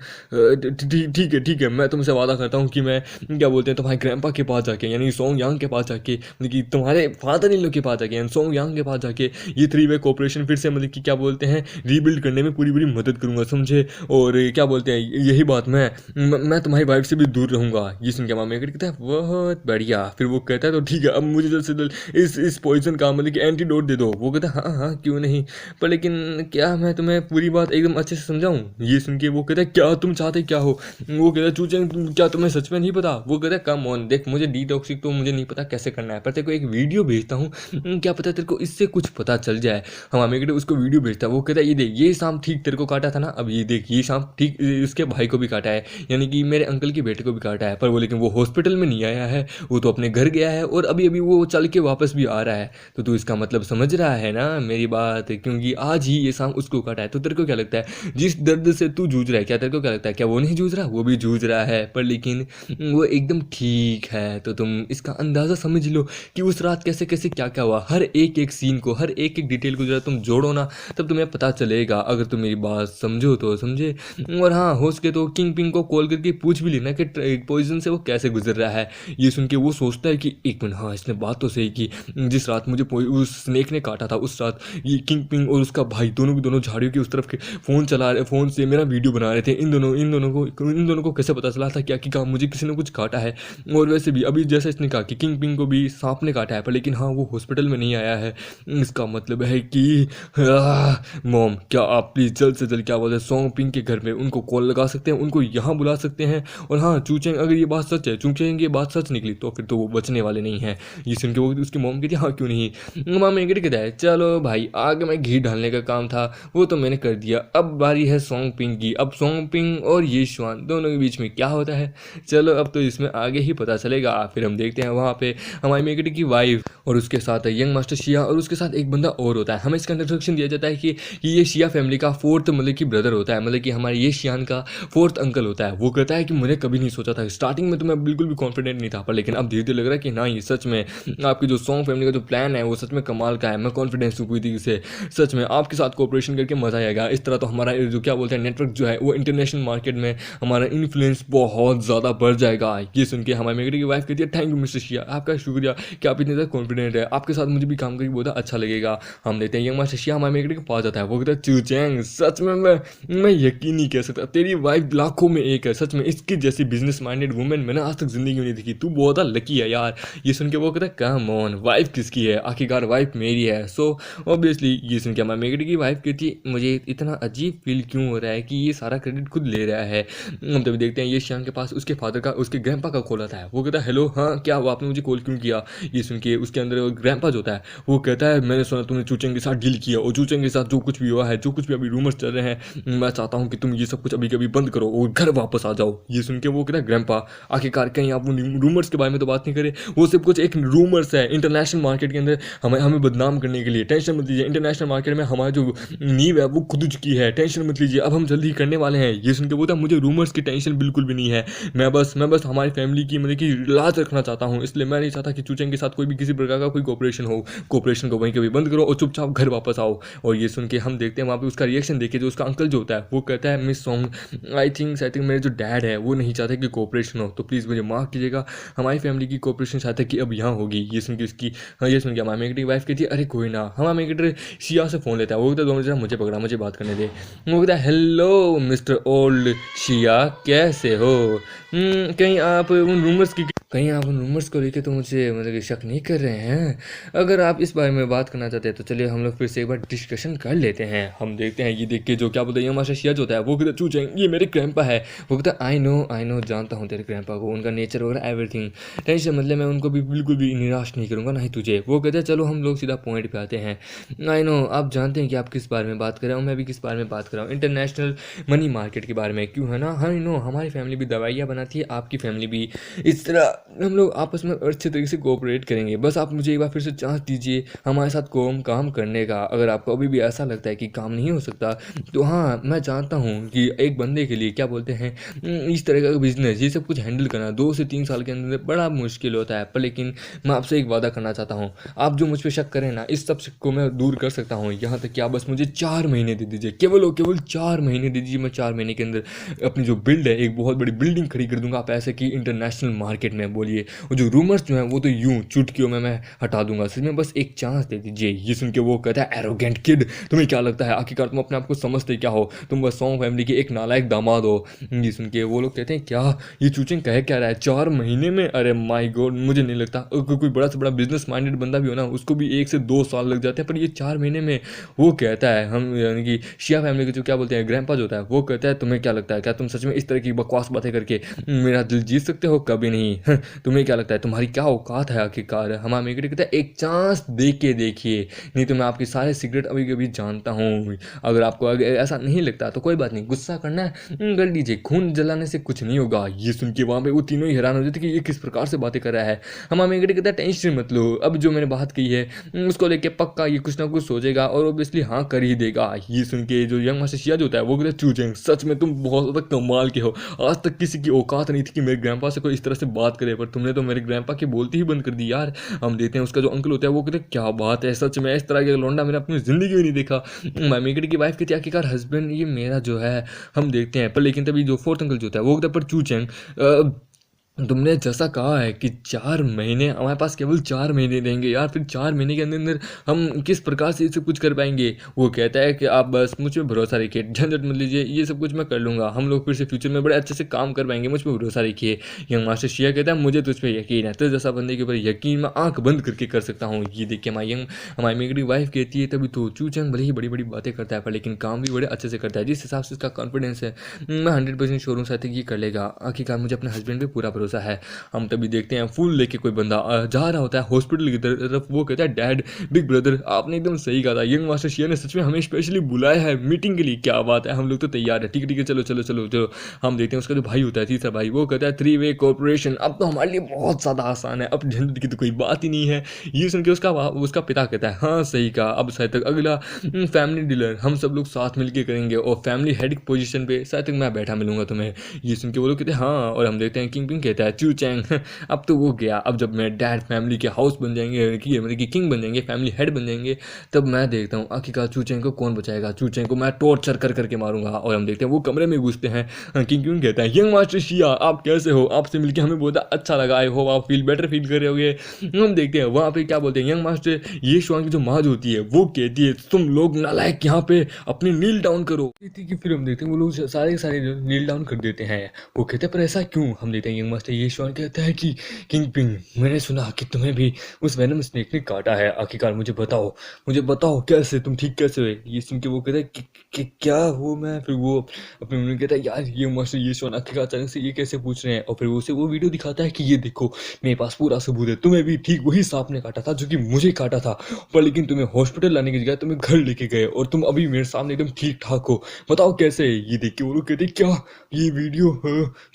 S1: ठीक है मैं तुमसे वादा करता हूँ कि मैं क्या बोलते हैं तुम्हारे ग्रैंपा के पास जाके, यानी सोंग यांग के पास जाके, मतलब कि तुम्हारे फादर इन लोग के पास जाके यानी सोंग यांग के पास जाके ये 3 वे कॉर्पोरेशन फिर से मतलब कि क्या बोलते हैं रीबिल्ड करने में पूरी मदद करूँगा, समझे? और क्या बोलते हैं यही बात मैं तुम्हारी वाइफ से भी दूर रहूँगा। ये सुन के मामा कहता है बहुत बढ़िया। फिर वो कहता है तो ठीक है अब मुझे जल्द से जल्द इस पॉइजन का मतलब कि एंटीडोट दे दो। वो कहता है हाँ हाँ क्यों नहीं, पर लेकिन क्या मैं तुम्हें पूरी बात एकदम अच्छे से समझाऊं? ये सुन के वो कहता है क्या तुम चाहते क्या हो? वो कहता है चूचेंग क्या तुम्हें सच में नहीं पता? वो कहता है कम ऑन देख, मुझे डिटॉक्सिक तो मुझे नहीं पता कैसे करना है, पर तेरे को एक वीडियो भेजता हूँ, क्या पता तेरे को इससे कुछ पता चल जाए। हम हमें कहते उसको वीडियो भेजता है। वो कहता है ये देख, ये सांप ठीक तेरे को काटा था ना, अब ये देख ये सांप ठीक उसके भाई को भी काटा है, यानी कि मेरे अंकल के बेटे को भी काटा है। पर वो लेकिन वो हॉस्पिटल में नहीं आया है, वो तो अपने घर गया है और अभी अभी वो चल के वापस भी आ रहा है। तो तू इसका मतलब समझ रहा है ना मेरी बात, क्योंकि आज ही ये सांप उसको काटा है। तो तेरे को क्या लगता है जिस दर्द से तू जूझ रहा है, क्या तेरे को क्या लगता है क्या वो नहीं जूझ रहा? वो भी जूझ रहा है, पर लेकिन वो एकदम ठीक है। तो तुम इसका अंदाज़ा समझ लो कि उस रात कैसे कैसे क्या क्या हुआ। हर एक सीन को, हर एक डिटेल को जरा तुम जोड़ो ना, तब तुम्हें पता चलेगा, अगर तुम मेरी बात समझो तो समझे। और हाँ, हो सके तो किंग पिंग को कॉल करके पूछ भी लेना कि पॉइजन से वो कैसे गुजर रहा है। ये सुन के वो सोचता है कि एक मिनट, हाँ इसने बात तो सही की, जिस रात मुझे उस स्नेक ने काटा था उस रात ये किंग पिंग और उसका भाई दोनों के दोनों झाड़ियों की उस तरफ के फ़ोन चला रहे, फ़ोन से मेरा वीडियो बना रहे थे। इन दोनों को कैसे पता चला था क्या कि कहा मुझे किसी ने कुछ काटा है। और वैसे भी अभी जैसे इसने कहा कि किंग पिंग को भी सांप ने काटा है, पर लेकिन हाँ वो हॉस्पिटल में नहीं आया है। इसका मतलब है कि मॉम क्या आप प्लीज़ जल्द से जल्द क्या बोलते हैं सॉन्ग पिंग के घर में उनको कॉल लगा सकते हैं, उनको यहाँ बुला सकते हैं। और हाँ चूचेंग, अगर ये बात सच है, चूचेंग ये बात सच निकली तो फिर तो वो बचने वाले नहीं हैं। ये सुन के वो उसकी मॉम कहती है हाँ क्यों नहीं। मामा मेरे कहता है चलो भाई, आगे में घी डालने का काम था वो तो मैंने कर दिया, अब बारी है सॉन्ग पिंग की। अब सॉन्ग पिंग और ये श्वान दोनों के बीच में क्या होता है, चलो अब तो इसमें आगे ही पता चलेगा। फिर हम देखते हैं वहाँ पे हमारी मेकडी की वाइफ और उसके साथ यंग मास्टर शिया और उसके साथ एक बंदा और होता है। हमें इसका इंट्रोडक्शन दिया जाता है कि ये शिया फैमिली का फोर्थ मतलब कि ब्रदर होता है, मतलब कि हमारे ये शियान का फोर्थ अंकल होता है। वो कहता है कि मुझे कभी नहीं सोचा था, स्टार्टिंग में तो मैं बिल्कुल भी कॉन्फिडेंट नहीं था, पर लेकिन अब धीरे धीरे लग रहा है कि ना ये सच में आपकी जो सॉन्ग फैमिली का जो प्लान है वो सच में कमाल का है। मैं कॉन्फिडेंस हुई थी से, सच में आपके साथ कोऑपरेशन करके मजा आएगा। इस तरह तो हमारा जो क्या बोलते हैं नेटवर्क जो है वो इंटरनेशनल मार्केट में हमारा इन्फ्लुएंस बहुत ज़्यादा बढ़ जाएगा। ये सुन के हमारी मेकडी की वाइफ कहती है थैंक यू मिस्टर शिया, आपका शुक्रिया कि आप इतने ज़्यादा कॉन्फिडेंट है, आपके साथ मुझे भी काम करके बहुत अच्छा लगेगा। हम देते हैं यंग मास्टर शिया हमारे मेकडी के पास जाता है। वो कहता है चूचेंग सच में मैं यकीन नहीं कर सकता, तेरी वाइफ लाखों में एक है, सच में इसकी जैसी बिजनेस माइंडेड वुमेन मैंने आज तक जिंदगी में नहीं देखी, तू बहुत लकी है यार। ये सुन के वो कहता है कम ऑन, वाइफ किसकी है, आखिरकार वाइफ मेरी है। सो ऑब्वियसली ये सुन के हमारे मेकडी की वाइफ कहती है मुझे इतना अजीब फील क्यों हो रहा है कि ये सारा क्रेडिट खुद ले रहा है। हम तभी देखते हैं ये श्याम के पास उसके फादर का, उसके ग्रैंपा का कॉल आता है। वो कहता है हेलो हाँ क्या हुआ, आपने मुझे कॉल क्यों किया? ये सुन के उसके अंदर ग्रैंपा जो होता है वो कहता है मैंने सुना तुमने चूचेंग के साथ डील किया, और चूचेंग के साथ जो कुछ भी हुआ है, जो कुछ भी अभी रूमर्स चल रहे हैं, मैं चाहता हूँ कि तुम ये सब कुछ अभी कभी बंद करो और घर वापस आ जाओ। ये सुन के वो कहता है ग्रैंपा आखिरकार कहीं आप रूमर्स के बारे में तो बात नहीं करें, वो सब कुछ एक रूमर्स है इंटरनेशनल मार्केट के अंदर हमें बदनाम करने के लिए। टेंशन मत लीजिए, इंटरनेशनल मार्केट में हमारा जो नींव है वो खुद चुकी है, टेंशन मत लीजिए, अब हम जल्दी करने वाले हैं। ये सुन के बोलता मुझे रूमर्स की टेंशन बिल्कुल भी नहीं है, मैं बस हमारी फैमिली की मतलब कि लाज रखना चाहता हूँ, इसलिए मैं नहीं चाहता कि चूचेंग के साथ कोई भी किसी प्रकार का कोई कोऑपरेशन हो। कोऑपरेशन को वहीं कभी बंद करो और चुपचाप घर वापस आओ। और ये सुन के हम देखते हैं वहाँ पे उसका रिएक्शन देखिए, जो उसका अंकल जो होता है वो कहता है मिस सॉन्ग आई थिंक मेरे जो डैड है वो नहीं चाहते कि कोऑपरेशन हो, तो प्लीज़ मुझे माफ़ कीजिएगा, हमारी फैमिली की कोऑपरेशन चाहते कि अब यहाँ होगी। ये सुन के उसकी ये सुन के हमारी मेकडी वाइफ कहती है अरे कोई ना। हमारा मेकडी शिया से फ़ोन लेता है, वो कहता है 2 मिनट मुझे पकड़ा, मुझे बात करने दे। वो कहता है हेलो मिस्टर ओल्ड शिया कैसे हो, कहीं आप उन रूमर्स को लेके तो मुझे मतलब कि शक नहीं कर रहे हैं? अगर आप इस बारे में बात करना चाहते हैं तो चलिए हम लोग फिर से एक बार डिस्कशन कर लेते हैं। हम देखते हैं ये देख के जो क्या बोलते हैं हमारा शिया जो होता है वो कहता है चूचेंग ये मेरे ग्रैंपा है। वो कहता है आई नो जानता हूँ तेरे ग्रैंपा को, उनका नेचर वगैरह एवरीथिंग, टेंशन मतलब मैं उनको भी बिल्कुल भी निराश नहीं करूँगा ना ही तुझे। वो कहता है चलो हम लोग सीधा पॉइंट पे आते हैं। आई नो आप जानते हैं कि आप किस बारे में बात कर रहे हो, मैं भी किस बारे में बात कर रहा हूँ, इंटरनेशनल मनी मार्केट के बारे में। क्यों है ना, आई नो हमारी फैमिली भी दवाइयाँ बनाती है, आपकी फैमिली भी, इस तरह हम लोग आपस में अच्छे तरीके से कोऑपरेट करेंगे। बस आप मुझे एक बार फिर से चांस दीजिए हमारे साथ काम करने का। अगर आपको अभी भी ऐसा लगता है कि काम नहीं हो सकता तो हाँ मैं जानता हूँ कि एक बंदे के लिए क्या बोलते हैं इस तरह का बिजनेस ये सब कुछ हैंडल करना 2 से 3 साल के अंदर बड़ा मुश्किल होता है। पर लेकिन मैं आपसे एक वादा करना चाहता हूँ, आप जो मुझ पर शक करें ना इस सब शक को मैं दूर कर सकता हूँ। यहाँ तक कि आप बस मुझे 4 महीने दे दीजिए, केवल और केवल 4 महीने दे दीजिए। मैं 4 महीने के अंदर अपनी जो बिल्ड है एक बहुत बड़ी बिल्डिंग खड़ी कर दूंगा पैसे की इंटरनेशनल मार्केट में। हैं बोलिए, वो जो रूमर्स जो हैं वो तो यूं चुटकियों में मैं हटा दूंगा, सच में बस एक चांस दे दीजिए। ये सुन के वो कहता है एरोगेंट किड, तुम्हें क्या लगता है आखिरकार तुम अपने आप को समझते क्या हो, तुम बस सॉन्ग फैमिली के एक नालायक दामाद हो। ये सुन के वो लोग कहते हैं क्या ये चूचेंग कह क्या रहा है 4 महीने में, अरे माय गॉड मुझे नहीं लगता कोई बड़ा से बड़ा बिजनेस माइंडेड बंदा भी हो ना उसको भी 1 से 2 साल लग जाते हैं, पर ये 4 महीने में। वो कहता है हम यानी कि शिया फैमिली के जो क्या बोलते हैं ग्रैंडपा जो होता है वो कहता है तुम्हें क्या लगता है क्या तुम सच में इस तरह की बकवास बातें करके मेरा दिल जीत सकते हो, कभी नहीं। तुम्हें क्या लगता है तुम्हारी क्या औकात है आखिरकार। हमारा मेगड़ी कहता है एक चांस दे के देखिए, नहीं तो मैं आपके सारे सीक्रेट अभी कभी जानता हूँ। अगर आपको ऐसा नहीं लगता तो कोई बात नहीं, गुस्सा करना है कर लीजिए, खून जलाने से कुछ नहीं होगा। ये सुन के वहाँ पे वो तीनों ही हैरान हो जाते कि ये किस प्रकार से बातें कर रहा है। हमारा मेगड़ी कहता है टेंशन मत लो, अब जो मैंने बात की है उसको लेके पक्का ये कुछ ना कुछ सोचेगा और ऑब्वियसली हाँ कर ही देगा। ये सुन के जो यंग मास्टर शिया जो होता है वो कहता है चूचेंग सच में तुम बहुत ज़्यादा कमाल के हो, आज तक किसी की औकात नहीं थी कि मेरे ग्रैंडपा से कोई इस तरह से बात करे, पर तुमने तो मेरे ग्रैंडपा की बोलती ही बंद कर दी यार। हम देखते हैं उसका जो अंकल होता है वो कहते हैं क्या बात है, सच में इस तरह के लौंडा मैंने अपनी ज़िंदगी में नहीं देखा। मेगड़ी की वाइफ कहती है आखिरकार हस्बैंड ये मेरा जो है हम देखते हैं, पर लेकिन तभी जो फोर्थ अंकल जो होता है वो कहता है पर चूचेंग तुमने जैसा कहा है कि 4 महीने हमारे पास केवल 4 महीने रहेंगे यार, फिर 4 महीने के अंदर अंदर हम किस प्रकार से इसे कुछ कर पाएंगे। वो कहता है कि आप बस मुझ पर भरोसा रखिए, झंझट मत लीजिए, ये सब कुछ मैं कर लूँगा, हम लोग फिर से फ्यूचर में बड़े अच्छे से काम कर पाएंगे, मुझ पर भरोसा रखिए। यंग मास्टर शिया कहता है मुझे तुझ पर यकीन है, तो जैसा बंदे के ऊपर यकीन मैं आँख बंद करके कर सकता हूँ। ये देखिए हमारी मेगड़ी वाइफ कहती है तभी तो चूचंग भले ही बड़ी बड़ी बातें करता है पर लेकिन काम भी बड़े अच्छे से करता है, जिस हिसाब से उसका कॉन्फिडेंस है मैं 100% श्योर हूँ साथ ये कर लेगा। आखिरकार मुझे अपने हस्बैंड पर पूरा भरोसा है। हम तभी देखते हैं फूल लेके कोई बंदा जा रहा होता है हॉस्पिटल की तरफ, वो कहता है डैड बिग ब्रदर आपने एकदम सही कहा था, यंग मास्टर शिया ने सच में हमें स्पेशली बुलाया है मीटिंग के लिए, क्या बात है, हम लोग तो तैयार है, ठीक है चलो चलो चलो चलो। हम देखते हैं उसका जो भाई होता है तीसरा भाई वो कहता है 3 वे कॉर्पोरेशन अब तो हमारे लिए बहुत ज़्यादा आसान है, अब झंझट की तो कोई बात ही नहीं है। ये सुन के उसका पिता कहता है हाँ सही कहा, अब शायद तक अगला फैमिली डीलर हम सब लोग साथ मिलकर करेंगे और फैमिली हेड पोजीशन पे शायद तक मैं बैठा मिलूंगा तुम्हें। ये सुन के वो लोग कहते हैं हाँ, और हम देखते हैं किंग पिंग कहता है चूचैंग अब तो वो गया, अब जब मैं डैड फैमिली के हाउस बन जाएंगे मतलब कि किंग बन जाएंगे फैमिली हेड बन जाएंगे तब मैं देखता हूँ आखिरकार चूचैंग को कौन बचाएगा, चूचैंग को मैं टॉर्चर कर करके मारूंगा। और हम देखते हैं वो कमरे में घुसते हैं, किंग पिंग कहता है यंग मास्टर शिया आप कैसे हो, आपसे मिलकर हमें बहुत अच्छा लगा, आई होप आप फील कर रहे होगे। हम देखते हैं वहाँ पे क्या बोलते हैं यंग मास्टर ये श्वान की जो माँ जो होती है वो कहती है तुम लोग नालायक यहाँ पे अपनी नील डाउन करो। कि फिर हम देखते हैं वो लोग सारे नील डाउन कर देते हैं। वो कहते हैं पर ऐसा क्यों। हम देखते हैं यंग मास्टर ये श्वान कहता है कि किंग पिंग मैंने सुना कि तुम्हें भी उस वेनम स्नेक ने काटा है, आखिरकार मुझे बताओ कैसे, तुम ठीक कैसे हुए। ये सुन के वो कहता है कि क्या हो मैं, फिर वो अपने मुंह कहता है यार ये मास्टर ये श्वान आखिरकार अचानक से ये कैसे पूछ रहे हैं। और फिर उसे वो वीडियो दिखाता है कि ये देखो मेरे पास पूरा सबूत है, तुम्हें भी ठीक वही सांप ने काटा था जो कि मुझे काटा था, पर लेकिन तुम्हें हॉस्पिटल लाने की जगह तुम्हें घर लेके गए और तुम अभी मेरे सामने एकदम ठीक ठाक हो, बताओ कैसे। ये देख के वो लोग कहते क्या ये वीडियो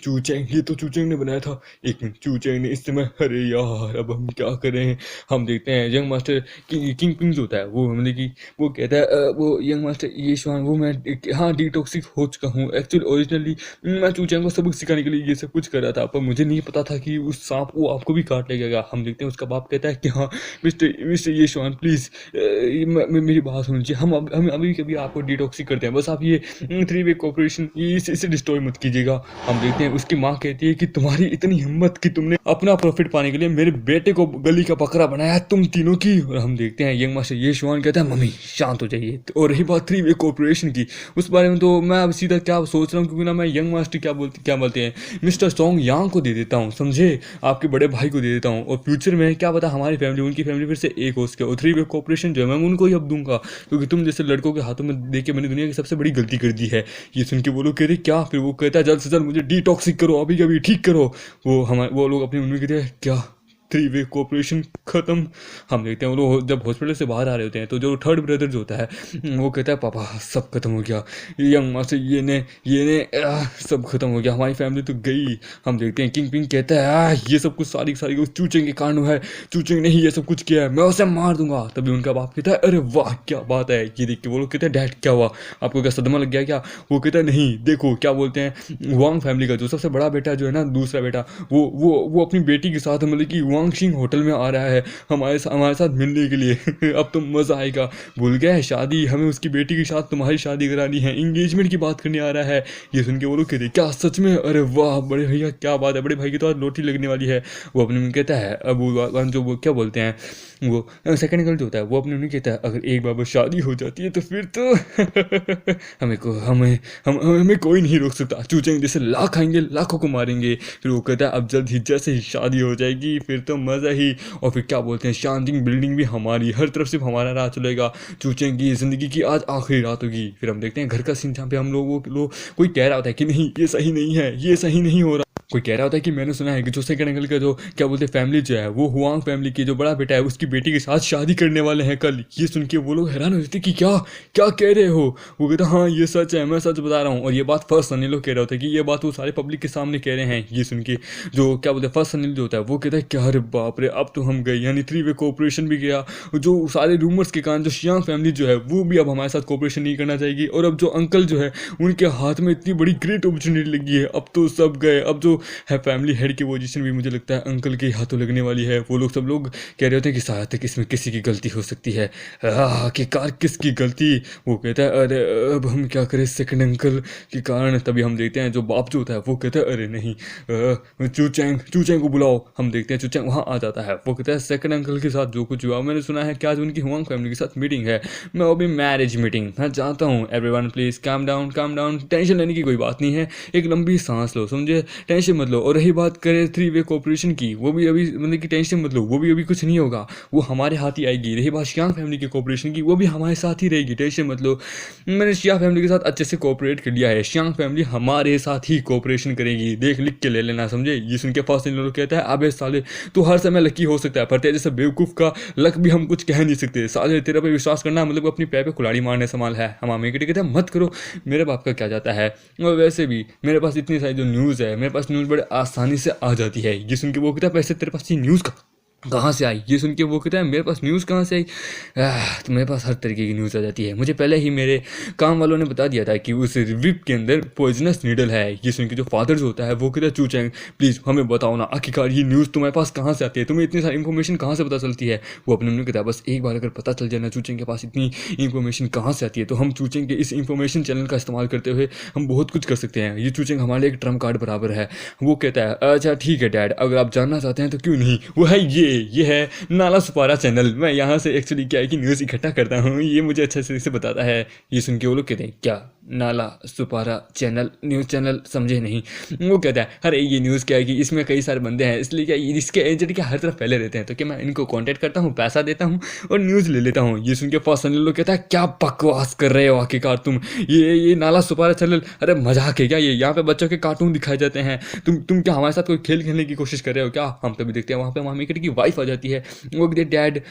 S1: चूचैंग, ये तो चूचैंग ने बनाया था। एक मिनट चूचैंग ने इस समय, अरे यार अब हम क्या करें। हम देखते हैं यंग मास्टर किंग पिंग होता है वो मतलब कि वो कहता है वो यंग मास्टर ये श्वान वो मैं हाँ डिटॉक्सिक हो चुका हूँ, एक्चुअली ओरिजिनली मैं चूचैंग को सबक सिखाने के लिए ये सब कुछ कर रहा था, पर मुझे नहीं पता था कि उस सांप वो आपको भी काट लेगा। हम देखते हैं उसका बाप कहता है कि हाँ मिस्टर ये श्वान प्लीज़ मेरी बात सुन लीजिए, हम अभी कभी आपको डिटॉक्सिक करते हैं, बस आप ये 3 वे कॉर्पोरेशन इसे डिस्ट्रॉय मत कीजिएगा। हम देखते हैं उसकी माँ कहती है कि तुम्हारी इतनी हिम्मत कि तुमने अपना प्रॉफिट पाने के लिए मेरे बेटे को गली का बकरा बनाया तुम तीनों की। और हम देखते हैं यंग मास्टर ये श्वान कहता है मम्मी शांत हो जाइए। और रही बात 3 वे कॉर्पोरेशन की, उस बारे में तो मैं अब सीधा क्या सोच रहा हूँ, क्योंकि ना मैं यंग मास्टर क्या बोलते हैं मिस्टर सॉन्ग यांग को दे देता हूँ, समझे, आपके बड़े भाई को दे देता हूँ, और फ्यूचर में क्या पता हमारी फैमिली उनकी फैमिली फिर से एक हो सके, और 3 वे कॉर्पोरेशन जो है मैं उनको ही अब दूंगा, क्योंकि तुम जैसे लड़कों के हाथों में देख के मैंने दुनिया की सबसे बड़ी गलती कर दी है। ये सुन के वो लोग कह रहे क्या, फिर वो कहता है जल्द से जल्द मुझे डिटॉक्सिक करो, अभी ठीक करो। वो लोग अपनी उन्होंने कहते हैं क्या 3 वे कॉर्पोरेशन खत्म। हम देखते हैं वो लोग जब हॉस्पिटल से बाहर आ रहे होते हैं तो जो थर्ड ब्रदर जो होता है वो कहता है पापा सब खत्म हो गया, यंग मास्टर ये ने सब खत्म हो गया, हमारी फैमिली तो गई। हम देखते हैं किंग पिंग कहता है ये सब कुछ सारी उस चूचेंग के कारण है, चूचेंग ने ही ये सब कुछ किया है, मैं उसे मार दूंगा। तभी उनका बाप कहता है अरे वाह क्या बात है। ये देख के वो लोग कहते हैं डैड क्या हुआ, आपको क्या सदमा लग गया क्या। वो कहता है नहीं देखो क्या बोलते हैं वांग फैमिली का जो सबसे बड़ा बेटा जो है ना दूसरा बेटा वो अपनी बेटी के साथ मतलब कि वांग वांगशिंग होटल में आ रहा है हमारे साथ मिलने के लिए। अब तो मज़ा आएगा। भूल गया है शादी, हमें उसकी बेटी के साथ तुम्हारी शादी करानी है, इंगेजमेंट की बात करने आ रहा है। ये सुन के वो लोग कहते क्या सच में? अरे वाह बड़े भैया क्या बात है, बड़े भाई की तो आज लोटी लगने वाली है। वो अपने में कहता है, अब वो जो वो क्या बोलते हैं, वो सेकंड अंकल जो होता है वो अपने में कहता है अगर एक बार शादी हो जाती है तो फिर तो हमें कोई नहीं रोक सकता। चूचेंगे जैसे लाख आएंगे, लाखों को मारेंगे। फिर वो कहता है अब जल्द ही जैसे ही शादी हो जाएगी फिर तो मज़ा ही। और फिर क्या बोलते हैं, शांतिंग बिल्डिंग भी हमारी, हर तरफ से हमारा राह चलेगा। चूचेंगी ज़िंदगी की आज आखिरी रात होगी। फिर हम देखते हैं घर का सीन जहाँ पे हम लोग कोई कह रहा होता है कि नहीं ये सही नहीं है, ये सही नहीं हो रहा। कोई कह रहा होता है कि मैंने सुना है कि जो सेकंड अंकल का जो क्या बोलते हैं फैमिली जो है वो हुआंग फैमिली की जो बड़ा बेटा है उसकी बेटी के साथ शादी करने वाले हैं कल। ये सुन के वो लोग हैरान हो जाते कि क्या क्या कह रहे हो। वो कहता हाँ ये सच है, मैं सच बता रहा हूँ। और ये बात फर्स्ट सनी लोग कह रहे होते हैं कि ये बात वो सारे पब्लिक के सामने कह रहे हैं। ये सुन के जो क्या बोलते हैं फर्स्ट सनी जो होता है वो कहता है क्या, अरे बाप रे अब तो हम गए, यानी 3-वे कोऑपरेशन भी गया। जो सारे रूमर्स के कारण जो शियांग फैमिली जो है वो भी अब हमारे साथ कोऑपरेशन नहीं करना चाहेगी। और अब जो अंकल जो है उनके हाथ में इतनी बड़ी ग्रेट अपॉर्चुनिटी लगी है, अब तो सब गए। अब जो है फैमिली हेड की पोजीशन भी मुझे लगता है अंकल के हाथों लगने वाली है। वो लोग सब लोग कह रहे होते हैं कि शायद तक इसमें किसी की गलती हो सकती है। आखिरकार किसकी गलती? वो कहता है अरे अब हम क्या करें सेकंड अंकल के कारण। तभी हम देखते हैं जो बाप जो होता है वो कहता है अरे नहीं चूचैंग को बुलाओ। हम देखते हैं चूचैंग वहाँ आ जाता है। वो कहता है सेकंड अंकल के साथ जो कुछ हुआ मैंने सुना है कि आज उनकी हुआंग फैमिली के साथ मीटिंग है, मैं अभी मैरिज मीटिंग मैं जाता हूँ। Everyone please calm down, tension लेने की कोई बात नहीं है, एक लंबी सांस लो, समझे, टेंशन मत लो। और रही बात करें 3-वे कोऑपरेशन की, वो भी अभी मतलब कि टेंशन मत लो, वो भी अभी कुछ नहीं होगा, वो हमारे हाथ ही आएगी। रही बात शियांग फैमिली की कोऑपरेशन की, वो भी हमारे साथ ही रहेगी, टेंशन मत लो। मैंने शिया फैमिली के साथ अच्छे से कोऑपरेट कर लिया है, शियांग फैमिली हमारे साथ ही कोऑपरेशन करेगी, देख लिख के ले लेना, समझे। ये सुन के फर्स्ट इन लोग कहता है अबे साले तू हर समय लकी हो सकता है पर तेरे जैसे बेवकूफ़ का लक भी हम कुछ कह नहीं सकते। साले तेरे पे विश्वास करना मतलब अपनी पैर पे कुल्हाड़ी मारने समाल है। हम आमिर कहते हैं मत करो, मेरे बाप का क्या जाता है। और वैसे भी मेरे पास इतनी सारी जो न्यूज़ है, मेरे पास न्यूज़ बड़े आसानी से आ जाती है। ये सुन के वो कहता है पैसे तेरे पास ये न्यूज़ कहाँ से आई। ये सुन के वो कहता है मेरे पास न्यूज़ कहाँ से आई, तो मेरे पास हर तरीके की न्यूज़ आ जाती है। मुझे पहले ही मेरे काम वालों ने बता दिया था कि उस विप के अंदर पॉइजनस नीडल है। ये सुन के जो फादर जो होता है वो कहता है चूचैंग प्लीज़ हमें बताओ ना आखिरकार ये न्यूज़ तुम्हारे पास कहाँ से आती है, तुम्हें इतनी सारी इन्फॉर्मेशन कहाँ से पता चलती है। वो अपने में कहता है बस एक बार अगर पता चल जाए ना चूचैंग के पास इतनी इन्फॉर्मेशन कहाँ से आती है तो हम चूचैंग के इस इन्फॉर्मेशन चैनल का इस्तेमाल करते हुए हम बहुत कुछ कर सकते हैं। ये चूचैंग हमारे लिए एक ट्रम्प कार्ड बराबर है। वो कहता है अच्छा ठीक है डैड, अगर आप जानना चाहते हैं तो क्यों नहीं। वो है ये है नाला सुपारा चैनल। मैं यहाँ से एक्चुअली क्या है कि न्यूज़ इकट्ठा करता हूँ, ये मुझे अच्छे से बताता है। ये सुन के वो लोग कहते हैं क्या नाला सुपारा चैनल, न्यूज़ चैनल, समझे नहीं। वो कहता है अरे ये न्यूज़ क्या है कि इसमें कई सारे बंदे हैं इसलिए क्या इसके एजेंट क्या हर तरफ फैले रहते हैं तो क्या मैं इनको कॉन्टैक्ट करता हूँ, पैसा देता हूँ और न्यूज़ ले लेता हूँ। ये सुन के फर्स्ट लोग कहता है क्या बकवास कर रहे हो आखिरकार तुम, ये नाला सुपारा चैनल, अरे मजाक है क्या ये, यहाँ पे बच्चों के कार्टून दिखाए जाते हैं, तुम क्या हमारे साथ कोई खेल खेलने की कोशिश कर रहे हो क्या। हम तभी देखते हैं वहाँ पे मामी की वाइफ आ जाती है। वो कहते डैड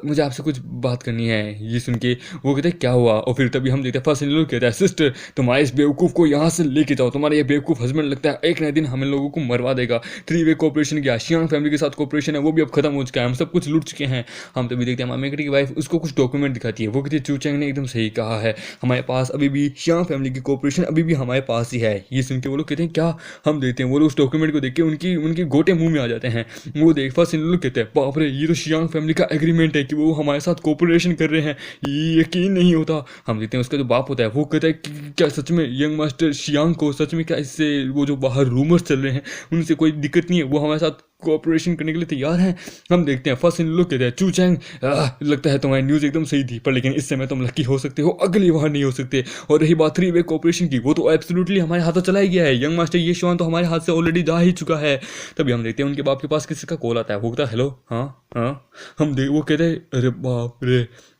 S1: मुझे आपसे कुछ बात करनी है। ये सुन के वो कहते क्या हुआ। और फिर तभी हम देखते हैं फर्स्ट लोग कहता है सिस्टर तुम्हारे इस बेवकूफ़ को यहाँ से लेके जाओ, तुम्हारा ये बेवकूफ़ हस्बैंड लगता है एक न दिन हम लोगों को मरवा देगा। 3-वे कोऑपरेशन किया, शियांग फैमिली के साथ कोऑपरेशन है वो भी अब खत्म हो चुका है, हम सब कुछ लूट चुके हैं। हम तभी देखते हैं मामी की वाइफ उसको कुछ डॉक्यूमेंट दिखाती है। वो कहती है चूचैंग ने एकदम सही कहा है, हमारे पास अभी भी शियांग फैमिली की कोऑपरेशन अभी भी हमारे पास ही है। ये सुन के वो लोग कहते हैं क्या। हम देखते हैं वो लोग उस डॉक्यूमेंट को देख के उनकी गोटे मुंह में आ जाते हैं। वो देख फर्स्ट इन लोग कहते हैं बाप रे ये तो शियांग फैमिली का एग्रीमेंट है कि वो हमारे साथ कोऑपरेशन कर रहे हैं, ये यकीन नहीं होता। हम देखते हैं उसका जो बाप होता है वो कहता है कि क्या सच में यंग मास्टर शियांग को सच में क्या इससे वो जो बाहर रूमर्स चल रहे हैं उनसे कोई दिक्कत नहीं है, वो हमारे साथ कोऑपरेशन करने के लिए तैयार हैं। हम देखते हैं फर्स्ट इन लोग कहते हैं चूचैंग लगता है तुम्हारी न्यूज़ एकदम सही थी पर लेकिन इस समय तुम लकी हो सकते हो, अगली बार नहीं हो सकते। और रही बात 3-वे कोऑपरेशन की, वो तो एब्सोल्युटली हमारे हाथों चला ही गया है, यंग मास्टर ये शिवान तो हमारे हाथ से ऑलरेडी जा ही चुका है। तभी हम देखते हैं उनके बाप के पास किसी का कॉल आता है। वो कहता है हेलो हाँ। वो कहते हैं अरे बाप रे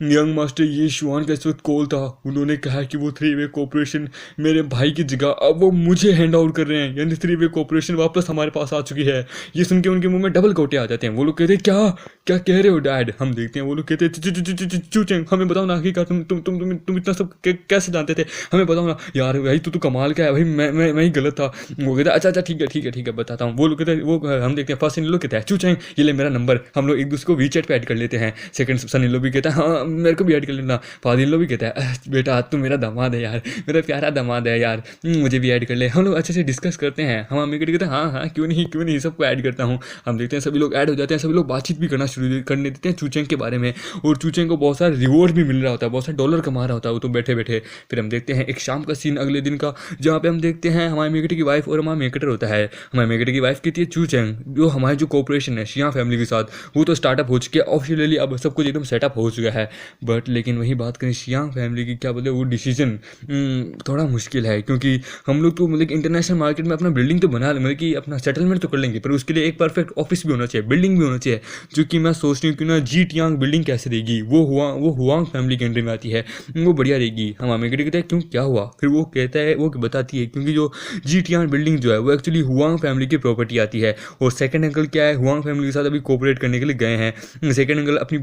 S1: यंग मास्टर ये शिवान का इस वक्त कॉल था, उन्होंने कहा कि वो 3-वे कोऑपरेशन मेरे भाई की जगह अब वो मुझे हैंड आउट कर रहे हैं, यानी 3-वे कोऑपरेशन वापस हमारे पास आ चुकी है। ये सुन के उनके मुंह में डबल गोटे आ जाते हैं। वो लोग कहते हैं क्या क्या कह रहे हो डैड। हम देखते हैं वो लोग कहते हैं चूचैंग हमें बताओ ना आखिरकार तुम इतना सब कैसे जानते थे, हमें बताओ ना यार। भाई तू कमाल का है भाई, मैं ही गलत था। वो कहता है अच्छा ठीक है बताता हूँ। वो लोग कहते हैं वो हम देखते हैं फर्स्ट इन लोग कहता है चूचैंग ये ले मेरा नंबर, हम लोग एक दूसरे को वीचैट पे ऐड कर लेते हैं। सेकंड सन इन लोग भी कहता है हाँ मेरे को भी ऐड कर लेना। फादर इन लोग भी कहता है बेटा तू मेरा दामाद है यार, मेरा प्यारा दामाद है यार, मुझे भी ऐड कर ले। हम लोग अच्छे से डिस्कस करते हैं। हम अम्मी कहते हैं हाँ क्यों नहीं सबको ऐड करता हूँ। हम देखते हैं सभी लोग ऐड हो जाते हैं, सभी लोग बातचीत भी करना शुरू करने देते हैं चूचेंग के बारे में, और चूचेंग को बहुत सारा रिवॉर्ड भी मिल रहा होता है, बहुत सारे डॉलर कमा रहा होता है वो तो बैठे बैठे। फिर हम देखते हैं एक शाम का सीन अगले दिन का, जहाँ पे हम देखते हैं हमारे मेकेटर की वाइफ और हमारा मेकेटर होता है। हमारे मेकेटर की वाइफ कहती है चूचेंग, जो हमारी जो कोऑपरेशन है शिया फैमिली के साथ वो तो स्टार्टअप हो चुकी है ऑफिशियली, अब सब कुछ एकदम सेटअप हो चुका है। बट लेकिन वही बात करें शिया फैमिली की, क्या बोलते हैं वो डिसीजन थोड़ा मुश्किल है, क्योंकि हम लोग तो मतलब इंटरनेशनल मार्केट में अपना बिल्डिंग तो बना मतलब कि अपना सेटलमेंट तो कर लेंगे, पर उसके लिए एक परफेक्ट ऑफिस भी होना चाहिए, बिल्डिंग भी होना चाहिए। जो कि मैं सोच रही हूँ कि ना जी टियांग बिल्डिंग कैसे देगी, वो हुआंग फैमिली के अंडर में आती है, वो बढ़िया रहेगी। हम मेकेटर कहते हैं क्यों क्या हुआ, फिर वो कहता है, वो बताती है क्योंकि जो जी टियांग बिल्डिंग जो है वो एक्चुअली हुआंग फैमिली की प्रॉपर्टी आती है, और सेकंड अंकल क्या है हुआंग फैमिली के साथ अभी कोऑपरेट करने के लिए गए हैं। सेकंड अंकल अपनी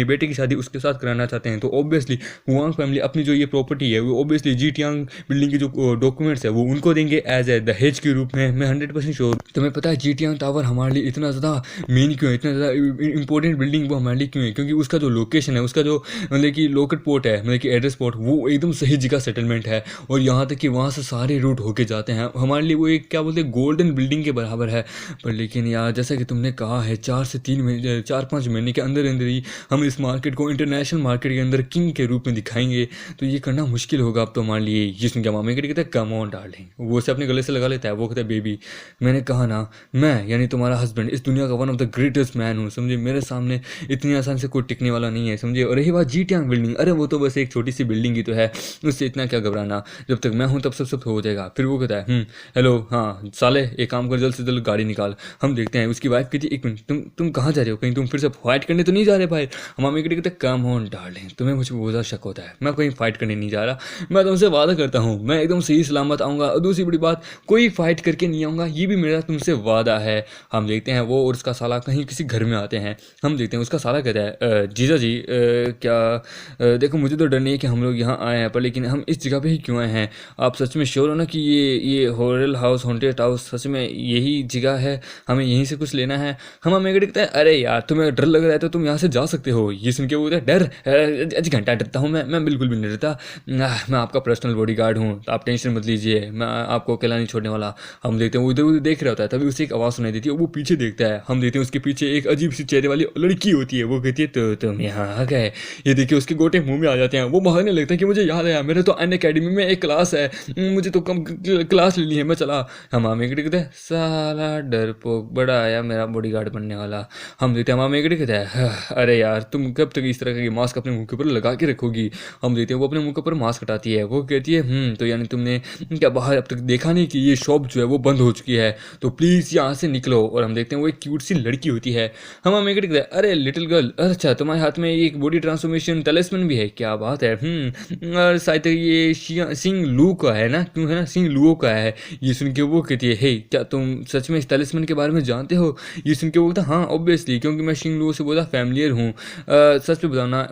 S1: बेटे की शादी उसके साथ कराना चाहते हैं, तो ऑब्वियसली हुआंग फैमिली अपनी जो ये प्रॉपर्टी है वो ऑब्वियसली जी टियांग बिल्डिंग के जो डॉक्यूमेंट्स है वो उनको देंगे एज ए दहेज के रूप में। मैं 100% श्योर। तुम्हें पता है जी टियांग टावर हमारे लिए इतना ज़्यादा मेन क्यों है, इतना ज़्यादा इंपॉर्टेंट बिल्डिंग वो हमारे लिए क्यों है, क्योंकि उसका जो लोकेशन है, उसका जो मतलब कि लोकेट पोर्ट है, मतलब कि एड्रेस पोर्ट, वो एकदम सही जगह सेटलमेंट है, और यहाँ तक कि वहाँ से सारे रूट होके जाते हैं। हमारे लिए वो एक क्या बोलते हैं गोल्डन बिल्डिंग के बराबर है। पर लेकिन यार जैसा कि तुमने कहा है 4-5 महीने के अंदर अंदर ही हम इस मार्केट को इंटरनेशनल मार्केट के अंदर किंग के रूप में दिखाएंगे, तो ये करना मुश्किल होगा अब तो हमारे लिए। जिसमें क्या मामे कहते हैं कम ऑन डार्लिंग, वो उसे अपने गले से लगा लेता है, वो कहता है बेबी मैंने कहा ना मैं यानी तुम्हारा हस्बैंड इस दुनिया का one of the greatest man हूँ, समझे, मेरे सामने इतनी आसान से कोई टिकने वाला नहीं है, समझे। और रही बात जी टियांग बिल्डिंग, अरे वो तो बस एक छोटी सी बिल्डिंग ही तो है, उससे इतना क्या घबराना, जब तक मैं हूँ तब सब हो जाएगा। फिर वो कहता है हेलो हाँ साले एक काम कर, जल्द से जल्द गाड़ी निकाल। हम देखते हैं उसकी वाइफ कहती है एक मिनट तुम कहाँ जा रहे हो, कहीं तुम फिर से फाइट करने तो नहीं जा रहे भाई। हम मम्मी कहते कम ऑन डार्लिंग, तुम्हें मुझे बहुत ज़्यादा शक होता है, मैं कहीं फाइट करने नहीं जा रहा, मैं तुमसे वादा करता हूँ मैं एकदम सही सलामत आऊँगा, और दूसरी बड़ी बात कोई फाइट करके नहीं आऊँगा, ये भी मेरा तुमसे वादा है। हम देखते हैं वो और उसका साला कहीं किसी घर में आते हैं। हम देखते हैं उसका साला कहता है जीजा जी क्या देखो मुझे तो डर नहीं है कि हम लोग यहाँ आए हैं, पर लेकिन हम इस जगह पे ही क्यों आए हैं, आप सच में श्योर हो ना कि ये हॉरर हाउस हॉन्टेड हाउस सच में यही जगह है, हमें यहीं से कुछ लेना है। हम हमें कहते हैं अरे यार तुम्हें डर लग रहा है तो तुम यहाँ से जा सकते हो। ये सुन के वो कहता है डर घंटा डरता हूँ मैं बिल्कुल भी नहीं डरता, मैं आपका पर्सनल बॉडीगार्ड हूँ, आप टेंशन मत लीजिए, मैं आपको अकेला नहीं छोड़ने वाला। हम देखते हैं वो इधर उधर देख रहा होता है, तभी उसे एक आवाज़ सुनाई देती है, वो पीछे देखता है। हम देखते हैं उसके पीछे एक अजीब सी चेहरे वाली लड़की होती है, वो कहती है तो तुम यहाँ आ गए। ये देखिए उसके गोटे मुंह में आ जाते हैं, वो भागने लगता है कि मुझे याद आया मेरे तो अन अकेडमी में एक क्लास है, मुझे तो कम क्लास लेनी है, मैं चला। हम मामे कहते हैं साला डरपोक बड़ा आया मेरा बॉडीगार्ड बनने वाला। हम देखते हैं मामे कहते हैं अरे यार तुम कब तक इस तरह का मास्क अपने मुंह के ऊपर लगा के रखोगी। हम देखते हैं वो अपने मुंह के ऊपर मास्क हटाती है, वो कहती है तो यानी तुमने क्या बाहर अब तक देखा नहीं कि ये शॉप जो है वो बंद हो चुकी है, तो प्लीज़ यहाँ से निकलो। और हम देखते हैं वो एक क्यूट सी लड़की होती है। हम हमें कहते हैं अरे लिटिल गर्ल, अच्छा तुम्हारे हाथ में एक बॉडी ट्रांसफॉर्मेशन टैलिस्मैन भी है, क्या बात है। और शायद ये सिंह लू का है ना, क्यों है ना सिंह लुओ का है। ये सुन के वो कहती है हे क्या तुम सच में इस टैलिस्मैन के बारे में जानते हो। ये सुन के वो कहता हाँ ऑब्वियसली, क्योंकि मैं सिंह लुओ से बहुत फैमिलियर हूँ। सच में बताना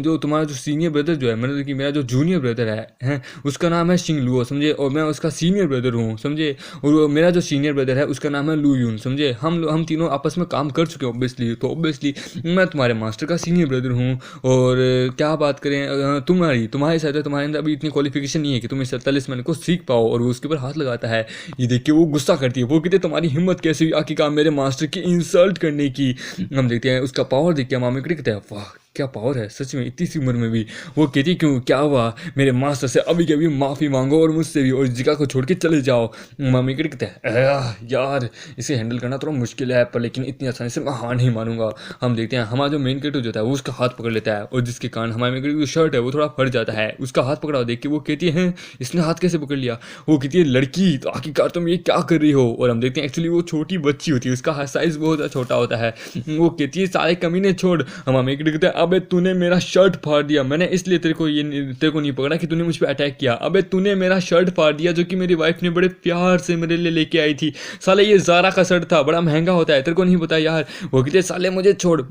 S1: जो तुम्हारा जो सीनियर ब्रदर जो है मतलब कि मेरा जो जूनियर ब्रदर है उसका नाम है सिंह लुओ, समझे, और मैं उसका सीनियर ब्रदर हूँ, समझे, और मेरा जो सीनियर ब्रदर है उसका नाम है लू यून, समझे। हम तीनों आपस में काम कर चुके हैं ऑब्वियसली, तो ऑब्वियसली मैं तुम्हारे मास्टर का सीनियर ब्रदर हूँ। और क्या बात करें तुम्हारे साथ तुम्हारे अंदर अभी इतनी क्वालिफिकेशन नहीं है कि तुम इस टैलिस्मैन को सीख पाओ। और वो उसके ऊपर हाथ लगाता है। ये देख के वो गुस्सा करती है, वो कहते तुम्हारी हिम्मत कैसे हुई आखिरकार मेरे मास्टर की इंसल्ट करने की। हम देखते हैं उसका पावर देख के मामी कहते हैं वाह क्या पावर है सच में इतनी सी उम्र में भी। वो कहती क्यों क्या हुआ, मेरे मास्टर से अभी के अभी माफ़ी मांगो और मुझसे भी, और इस जगह को छोड़ के चले जाओ। मम्मी कहते हैं यार इसे हैंडल करना थोड़ा मुश्किल है, पर लेकिन इतनी आसानी से मैं हार नहीं मानूंगा। हम देखते हैं हमारा जो मेन कैरेक्टर जो होता है वो उसका हाथ पकड़ लेता है, और जिसके कारण हमारे मेन जो शर्ट है वो थोड़ा फट जाता है। उसका हाथ पकड़ा देख के वो कहती है इसने हाथ कैसे पकड़ लिया। वो कहती है लड़की तो आखिरकार तुम ये क्या कर रही हो। और हम देखते हैं एक्चुअली वो छोटी बच्ची होती है, उसका साइज बहुत छोटा होता है। वो कहती है सारे कमीने छोड़। हमारे कहते हैं अबे तूने मेरा शर्ट फाड़ दिया, मैंने इसलिए तेरे को नहीं पकड़ा कि तूने मुझ पे अटैक किया। अबे तूने मेरा शर्ट फाड़ दिया जो कि मेरी वाइफ ने बड़े प्यार से मेरे लिए लेके आई थी। साले ये ज़ारा का शर्ट था, बड़ा महंगा होता है, तेरे को नहीं पता यार। वो कहते साले मुझे छोड़।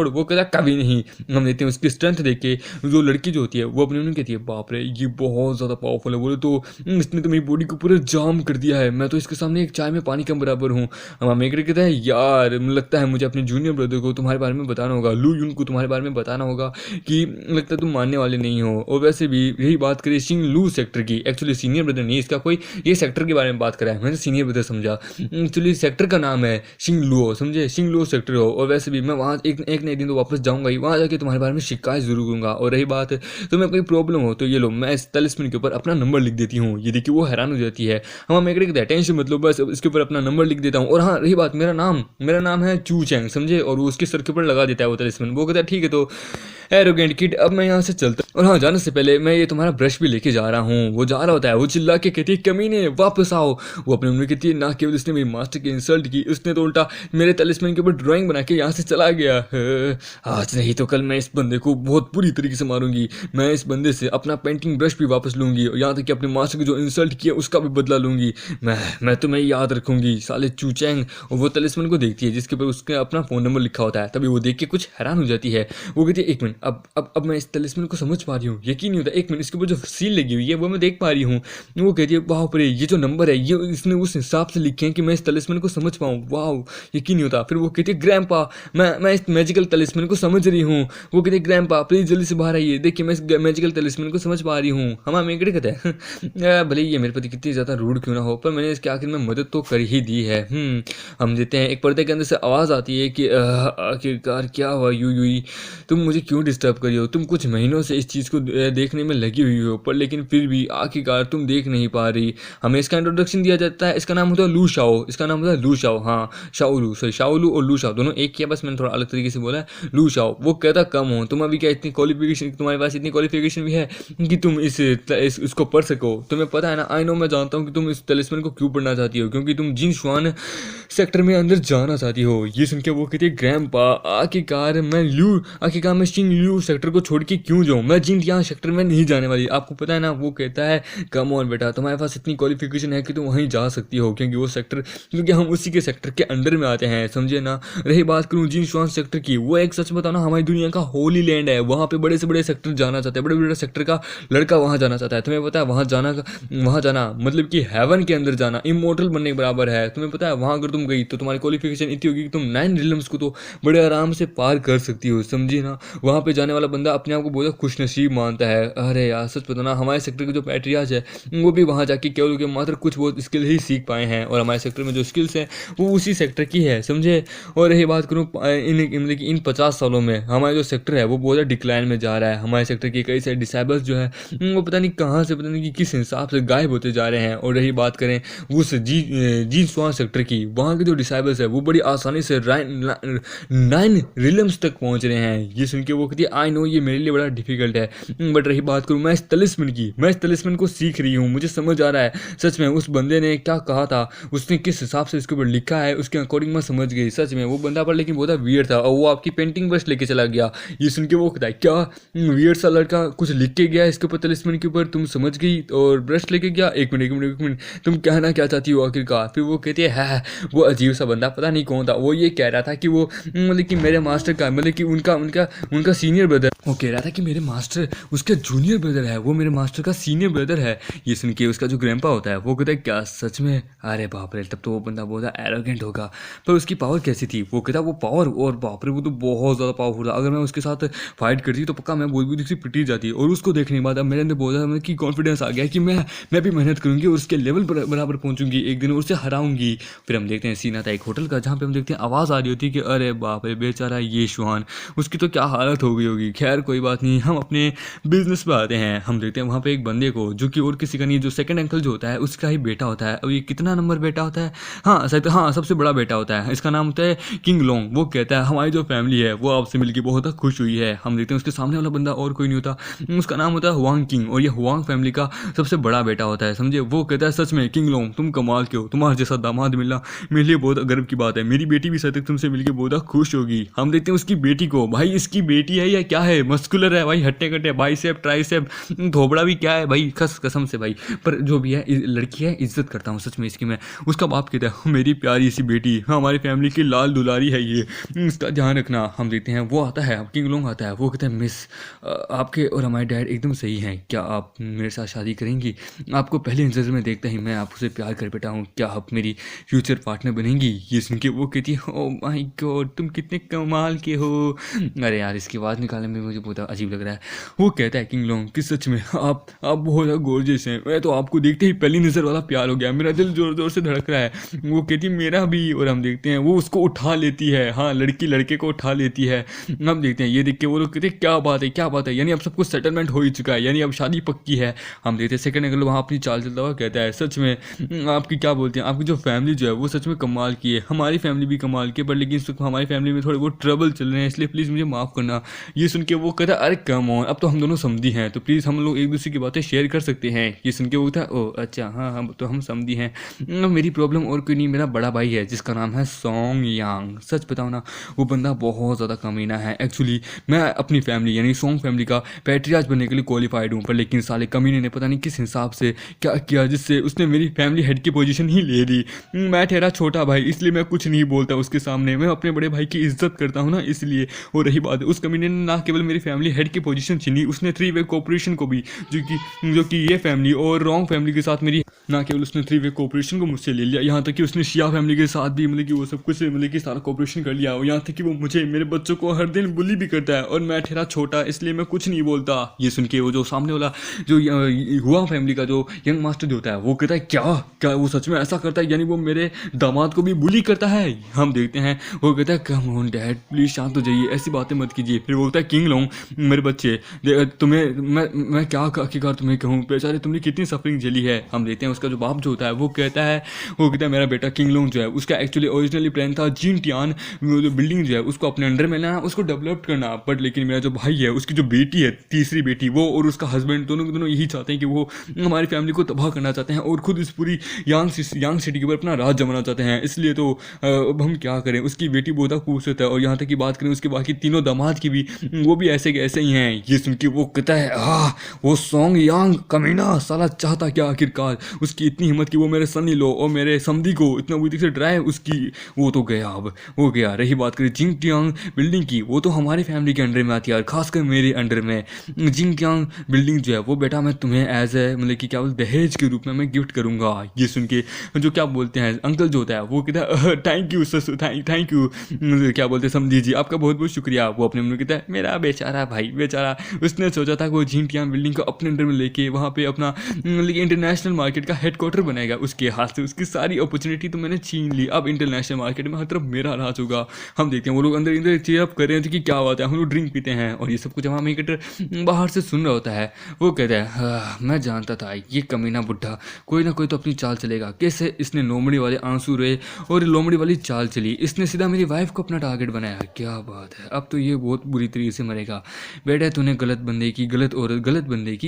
S1: वो कहता कभी नहीं। हम देखते हैं उसकी स्ट्रेंथ देख के जो लड़की जो होती है वो अपनी कहती है बाप रे ये बहुत ज़्यादा पावरफुल है। बोले तो इसने तो मेरी बॉडी को पूरा जाम कर दिया है, मैं तो इसके सामने एक चाय में पानी कम बराबर हूँ। हमारा मेकर कहता है यार लगता है मुझे अपने जूनियर ब्रदर को तुम्हारे बारे में बताना होगा, लू यून को तुम्हारे बारे में बताना होगा कि लगता है तुम मानने वाले नहीं हो। और वैसे भी यही बात करें शिंगलू सेक्टर की, एक्चुअली सीनियर ब्रदर नहीं, इसका कोई ये सेक्टर के बारे में बात करा है, मैंने सीनियर ब्रदर समझा। एक्चुअली सेक्टर का नाम है शिंगलुओ, समझे, शिंगलुओ सेक्टर हो। और वैसे भी मैं वहाँ एक नए दिन तो वापस जाऊँगा ही, वहाँ जाके तुम्हारे बारे में शिकायत जरूर करूँगा। और रही बात तुम्हें कोई प्रॉब्लम हो तो ये लो, मैं इस तलिस्मन के ऊपर अपना नंबर लिख देती हूँ। ये देखिए वो हैरान हो जाती है। हाँ मैं कहता है टेंशन मत लो, बस इसके ऊपर अपना नंबर लिख देता हूँ। और हाँ रही बात, मेरा नाम है चू चैंग, समझे, और वो उसके सर के ऊपर लगा देता है वो तलिस्मन। वो कहता है ठीक है तो एरोगेंट किड, अब मैं यहाँ से चलता हूँ। और हाँ जाने से पहले मैं ये तुम्हारा ब्रश भी लेके जा रहा हूँ। वो जा रहा होता है, वो चिल्ला के कहती है कमीने वापस आओ। वो अपने मुंह कहती है ना केवल उसने मेरी मास्टर की इंसल्ट की, उसने तो उल्टा मेरे तलिस्मन के ऊपर ड्राइंग बना के यहाँ से चला गया। आज नहीं तो कल मैं इस बंदे को बहुत बुरी तरीके से मारूंगी। मैं इस बंदे से अपना पेंटिंग ब्रश भी वापस लूंगी, और यहाँ तक कि अपने मास्टर की जो इंसल्ट की है उसका भी बदला लूंगी। मैं तुम्हें याद रखूंगी साले चूचैंग। और वो तलिस्मन को देखती है जिसके ऊपर उसके अपना फ़ोन नंबर लिखा होता है। तभी वो देख के कुछ हैरान हो जाती है। वो कहती है एक मिनट, अब मैं इस तलिस्मन को समझ पा रही हूँ, यकीन नहीं होता। एक मिनट, इसके ऊपर जो सील लगी हुई है वो मैं देख पा रही हूँ। वो कहती है वाह पर ये जो नंबर है ये इसने उस हिसाब से लिखे हैं कि मैं इस तलिस्मन को समझ पाऊँ। वाह यकीन नहीं होता। फिर वो कहती है ग्रैंपा, मैं इस मैजिकल तलिस्मन को समझ रही हूँ। वो कहती है ग्रैंपा प्लीज जल्दी से बाहर आइए, देखिए मैं इस मैजिकल तलिस्मन को समझ पा रही हूँ। हमारा मेकड़े कहते हैं भले ये मेरे प्रति कितनी ज़्यादा रूड क्यों ना हो, पर मैंने इसके आखिर में मदद तो कर ही दी है। हम देते हैं एक पर्दे के अंदर से आवाज़ आती है कि आखिरकार क्या हुआ यूई, तुम मुझे क्यों डिस्टर्ब करी हो? तुम कुछ महीनों से इस चीज़ को देखने में लगी हुई हो, पर लेकिन फिर भी आखिरकार तुम देख नहीं पा रही। हमें इसका इंट्रोडक्शन दिया जाता है, इसका नाम होता है लू शाओ, इसका नाम होता है लू शाओ। हाँ शाओलू, सॉरी शाओलू और लू शाओ दोनों एक किया, बस मैंने थोड़ा अलग तरीके से बोला है लू शाओ। वो कहता कम हो, तुम अभी क्या इतनी क्वालिफिकेशन, तुम्हारे पास इतनी क्वालिफिकेशन भी है कि तुम इसको पढ़ सको? तुम्हें पता है ना, आई नो, मैं जानता हूँ कि तुम इस तलिस्मन को क्यों पढ़ना चाहती हो, क्योंकि तुम जिन शुआन सेक्टर में अंदर जाना चाहती हो। ये सुन के वो कहती है ग्रैंपा आखिरकार मैं शिंग ल्यू सेक्टर को छोड़ के क्यों जाऊँ? मैं जिन यहाँ सेक्टर में नहीं जाने वाली, आपको पता है ना। वो कहता है कम ऑन बेटा, तुम्हारे पास इतनी क्वालिफिकेशन है कि तुम वहीं जा सकती हो, क्योंकि हम उसी के सेक्टर के अंडर में आते हैं, समझे ना। रही बात करूँ जिन शुआन सेक्टर की, वो एक सच बताओ ना हमारी दुनिया का होली लैंड है। वहाँ पे बड़े से बड़े सेक्टर जाना चाहते हैं, बड़े बड़े सेक्टर का लड़का वहाँ जाना चाहता है। तुम्हें पता है वहाँ जाना मतलब कि हेवन के अंदर जाना इमोर्टल बनने के बराबर है। तुम्हें पता है वहाँ अगर तुम गई तो तुम्हारी क्वालिफिकेशन इतनी होगी कि तुम 9 रिलम्स को तो बड़े आराम से पार कर सकती हो, समझी ना। वहाँ पे जाने वाला बंदा अपने आप को बहुत खुशनसीब मानता है। अरे यार सच पता ना, हमारे सेक्टर के जो पैट्रियाज है वो भी वहाँ जाके केवल के मात्र कुछ बहुत स्किल ही सीख पाए हैं, और हमारे सेक्टर में जो स्किल्स हैं वो उसी सेक्टर की है, समझे। और यही बात करूँ इन 50 सालों में हमारा जो सेक्टर है वो बहुत ज़्यादा डिक्लाइन में जा रहा है। हमारे सेक्टर के कई सारे डिसेबल्स जो है वो पता नहीं कहाँ से, पता नहीं कि किस हिसाब से गायब होते जा रहे हैं। और रही बात करें उस जी स्वान सेक्टर की, वहाँ के जो डिसेबल्स है वो बड़ी आसानी से 9 रिलम्स तक पहुँच रहे हैं। ये सुन के वो कहती है आई नो ये मेरे लिए बड़ा डिफिकल्ट है, बट रही बात करूँ मैं इस तलिस्मन को सीख रही हूँ। मुझे समझ आ रहा है सच में उस बंदे ने क्या कहा था, उसने किस हिसाब से इसके ऊपर लिखा है, उसके अकॉर्डिंग मैं समझ गई। सच में वो बंदा पर लेकिन बहुत वियर्ड था, और वो आपकी पेंटिंग ब्रश लेके चला गया। ये सुन के वो कहता है क्या वियर्ड सा लड़का कुछ लिख के गया इसके ऊपर तलिस्मन के ऊपर, तुम समझ गई और ब्रश लेके गया। एक मिनट तुम कहना क्या चाहती हो आखिरकार? फिर वो कहती है वो अजीब सा बंदा पता नहीं कौन था, वो ये कह रहा था कि वो मतलब कि मेरे मास्टर का मतलब कि उनका सीनियर ब्रदर, वो कह रहा था कि मेरे मास्टर उसका जूनियर ब्रदर है, वो मेरे मास्टर का सीनियर ब्रदर है। ये सुन के उसका जो ग्रैंपा होता है वो कहता है क्या सच में? अरे बाप रे, तब तो वो बंदा बहुत एरोगेंट होगा। पर उसकी पावर कैसी थी? वो कहता वो पावर, और बाप रे वो तो बहुत ज़्यादा पावरफुल था। अगर मैं उसके साथ फाइट करती तो पक्का मैं बहुत बुरी से पिटी जाती। और उसको देखने के बाद अब मेरे अंदर बहुत ज़्यादा कि कॉन्फिडेंस आ गया कि मैं भी मेहनत करूँगी और उसके लेवल बराबर पहुँचूंगी, एक दिन उससे हराऊंगी। फिर हम देखते हैं सीन आता है एक होटल का, जहाँ पे हम देखते हैं आवाज़ आ रही होती है कि अरे बाप रे बेचारा ये शुआन, उसकी तो क्या हालत हो गई होगी। खैर कोई बात नहीं, हम अपने बिजनेस पे आते हैं। हम देखते हैं वहाँ पे एक बंदे को जो कि और किसी का नहीं, जो सेकंड अंकल जो होता है उसका ही बेटा होता है। अब ये कितना नंबर बेटा होता है? हाँ सबसे बड़ा बेटा होता है। इसका नाम होता है किंग लोंग। वो कहता है हमारी जो फैमिली है वो आपसे मिलकर बहुत खुश हुई है। हम देखते हैं उसके सामने वाला बंदा और कोई नहीं होता, उसका नाम होता है हुआंग किंग, और ये हुआंग फैमिली का सबसे बड़ा बेटा होता है, समझे। वो कहता है सच में किंग लोंग तुम कमाल के हो, तुम्हारे जैसा दामाद मिलना मेरे लिए बहुत गर्व की बात है। मेरी बेटी भी शायद तुमसे मिलकर बहुत खुश होगी। हम देखते हैं उसकी बेटी को, भाई इसकी बेटी है या क्या है, मस्कुलर है भाई, हट्टे कट्टे, बाइसेप ट्राइसेप, धोबड़ा भी क्या है भाई, कसम से भाई। पर जो भी है लड़की है, इज्जत करता हूँ सच में इसकी मैं। उसका बाप कहता है मेरी प्यारी सी बेटी, हमारी फैमिली की लाल दुलारी है ये, इसका ध्यान रखना। हम देखते हैं वो आता है, किंग लोंग आता है। वो कहता है मिस आपके और हमारे डैड एकदम सही हैं, क्या आप मेरे साथ शादी करेंगी? आपको पहले नज़र में देखता ही मैं आपसे प्यार कर बैठा हूँ, क्या आप मेरी फ्यूचर पार्टनर बनेंगी? ये सुन के वो कहती है ओ माय गॉड तुम कितने कमाल के हो। अरे यार इसकी आवाज़ निकालने में मुझे बहुत अजीब लग रहा है। वो कहता है किंग लोंग कि सच में आप बहुत ज़्यादा गॉर्जियस हैं, मैं तो आपको देखते ही पहली नज़र वाला प्यार हो गया, मेरा दिल ज़ोर ज़ोर से धड़क रहा है। वो कहती है मेरा भी। और हम देखते हैं वो उसको उठा लेती है, हाँ लड़की लड़के को उठा लेती है। हम देखते हैं ये देख के वो लोग कहते हैं क्या बात है, यानी अब सब कुछ सेटलमेंट हो ही चुका है, यानी अब शादी पक्की है। हम देखते हैं सेकंड अंकल वहाँ अपनी चाल चलता हुआ कहता है सच में आपकी क्या बोलते हैं, आपकी जो फैमिली जो है वो सच में कमाल की है, हमारी फैमिली भी कमाल की है, पर लेकिन इस वक्त हमारी फैमिली में थोड़े बहुत ट्रबल चल रहे हैं, इसलिए प्लीज़ मुझे माफ़ करना। ये सुन के वो कहता है अरे कम ऑन, अब तो हम दोनों समझी हैं, तो प्लीज़ हम लोग एक दूसरे की बातें शेयर कर सकते हैं। ये सुन के वो था ओ अच्छा हाँ हम तो हम समझी हैं, मेरी प्रॉब्लम और कोई नहीं, मेरा बड़ा भाई है जिसका नाम है सोंग यांग। सच बताओ ना वो बंदा बहुत ज़्यादा कमीना है। एक्चुअली मैं अपनी फैमिली यानी सोंग फैमिली का पैट्रियार्च बनने के लिए क्वालिफाइड हूँ, पर लेकिन साले कमीने ने पता नहीं किस हिसाब से क्या किया जिससे उसने मेरी फैमिली हेड की पोजीशन ही ले ली। मैं ठहरा छोटा भाई इसलिए मैं कुछ नहीं बोलता उसके सामने, मैं अपने बड़े भाई की इज्जत करता हूँ ना इसलिए। हो रही बात है उस कमीने ने ना केवल मेरी फैमिली हेड की पोजीशन छीनी, उसने 3-वे कोऑपरेशन को भी, जो कि ये फैमिली और रॉन्ग फैमिली के साथ मेरी, ना केवल उसने 3-वे कोऑपरेशन को मुझसे ले लिया, यहाँ तक कि उसने शिया फैमिली के साथ भी मतलब कि वो सब कुछ मतलब कि सारा कोऑपरेशन कर लिया। और यहाँ तक कि वो मुझे मेरे बच्चों को हर दिन बुली भी करता है, और मैं ठहरा छोटा इसलिए मैं कुछ नहीं बोलता। ये सुन के वो जो सामने वाला जो हुआ फैमिली का जो यंग मास्टर जो होता है वो कहता है क्या क्या वो सच में ऐसा करता है, यानी वो मेरे दामाद को भी बुली करता है। हम देखते हैं वो कहता है कम ऑन डैड प्लीज़ शांत हो जाइए, ऐसी बातें मत कीजिए। फिर बोलता है किंग लोंग मेरे बच्चे तुम्हें मैं क्या आखिरकार तुम्हें कहूँ, बेचारे तुमने कितनी सफरिंग झेली है। हम देखते हैं उसका जो बाप जो होता है वो कहता है मेरा बेटा किंग लोंग जो है उसका एक्चुअली ओरिजिनली प्लान था जिनटियान जो बिल्डिंग जो है उसको अपने अंडर में लाना, उसको डेवलप करना, बट लेकिन मेरा जो भाई है उसकी जो बेटी है तीसरी बेटी वो और उसका हस्बैंड दोनों यही चाहते हैं कि वो हमारी फैमिली को तबाह करना चाहते हैं और खुद इस पूरी यांग सिटी के ऊपर अपना राज जमाना चाहते हैं। इसलिए तो अब हम क्या करें, उसकी बेटी बहुत खूबसूरत है, और यहाँ तक की बात करें उसके बाकी तीनों दामाद की भी वो भी ऐसे के ऐसे ही हैं। ये सुन के वो कहता है वो सोंग यांग कमीना साला चाहता क्या आखिरकार, उसकी इतनी हिम्मत कि वो मेरे सनी लो और मेरे समधी को इतना बुद्धि से डराए, उसकी वो तो गया, अब वो गया। रही बात करें जिंगटियांग बिल्डिंग की, वो तो हमारी फैमिली के अंडर में आती है, और खासकर मेरे अंडर में जिंगटियांग बिल्डिंग जो है वो बेटा मैं तुम्हें एज ए मतलब कि क्या बोलते दहेज के रूप में मैं गिफ्ट करूंगा। ये सुन के जो क्या बोलते हैं अंकल जो होता है वो कहता है थैंक यू ससुर, थैंक यू क्या बोलते हैं समझी जी आपका बहुत बहुत शुक्रिया। वो अपने मन कहता है मेरा बेचारा भाई बेचारा, उसने सोचा था कि वो जिंगटियांग बिल्डिंग को अपने अंडर में लेके वहाँ पे अपना मतलब इंटरनेशनल मार्केट का हेडक्वार्टर बनाएगा। उसके हाथ से उसकी सारी अपॉर्चुनिटी तो मैंने छीन ली, अब इंटरनेशनल मार्केट में हर तरफ मेरा राज होगा। हम देखते हैं वो लोग अंदर अंदर चीयरअप कर रहे हैं कि क्या बात है, हम लोग ड्रिंक पीते हैं, और ये सब कुछ हमारा मेकर बाहर से सुन रहा होता है। वो कहता है मैं जानता था ये कमीना बुढ़ा कोई ना कोई तो अपनी चाल चलेगा, कैसे इसने लोमड़ी वाले आंसू रोए और लोमड़ी वाली चाल चली, इसने सीधा मेरी वाइफ को अपना टारगेट बनाया। क्या बात है, अब तो ये बहुत बुरी तरीके से मरेगा। बेटा तूने गलत बंदे की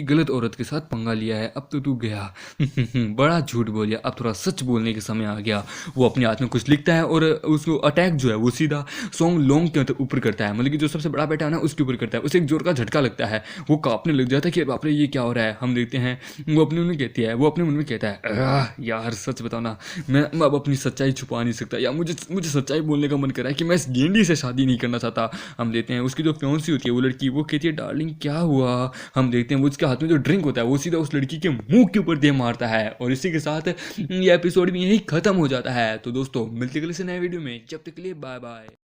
S1: गलत औरत के साथ पंगा लिया है, अब तो तू गया। बड़ा झूठ बोल लिया, अब थोड़ा सच बोलने के समय आ गया। वो अपने हाथ में कुछ लिखता है और उसको अटैक जो है वो सीधा सोंग लोंग के ऊपर करता है, मतलब कि जो सबसे बड़ा बेटा है ना उसके ऊपर करता है। उसे एक जोर का झटका लगता है, वो कांपने लग जाता है कि बाप रे ये क्या हो रहा है। हम देखते हैं वो अपने मन में कहती है, वो अपने मन में कहता है यार सच बताओ ना मैं अब अपनी सच्चाई छुपा नहीं सकता, या मुझे सच्चाई बोलने का मन कर रहा है कि मैं इस गेंडी से शादी नहीं करना चाहता। हम देखते हैं उसकी जो फ्योंसी होती है वो लड़की वो कहती है डार्लिंग क्या हुआ। हम देखते हैं वो उसके हाथ में जो ड्रिंक होता है वो सीधा उस लड़की के मुंह के ऊपर दे मारता है, और इसी के साथ ये एपिसोड भी यही खत्म हो जाता है। तो दोस्तों मिलते अगले से नए वीडियो में, जब तक के लिए बाय बाय।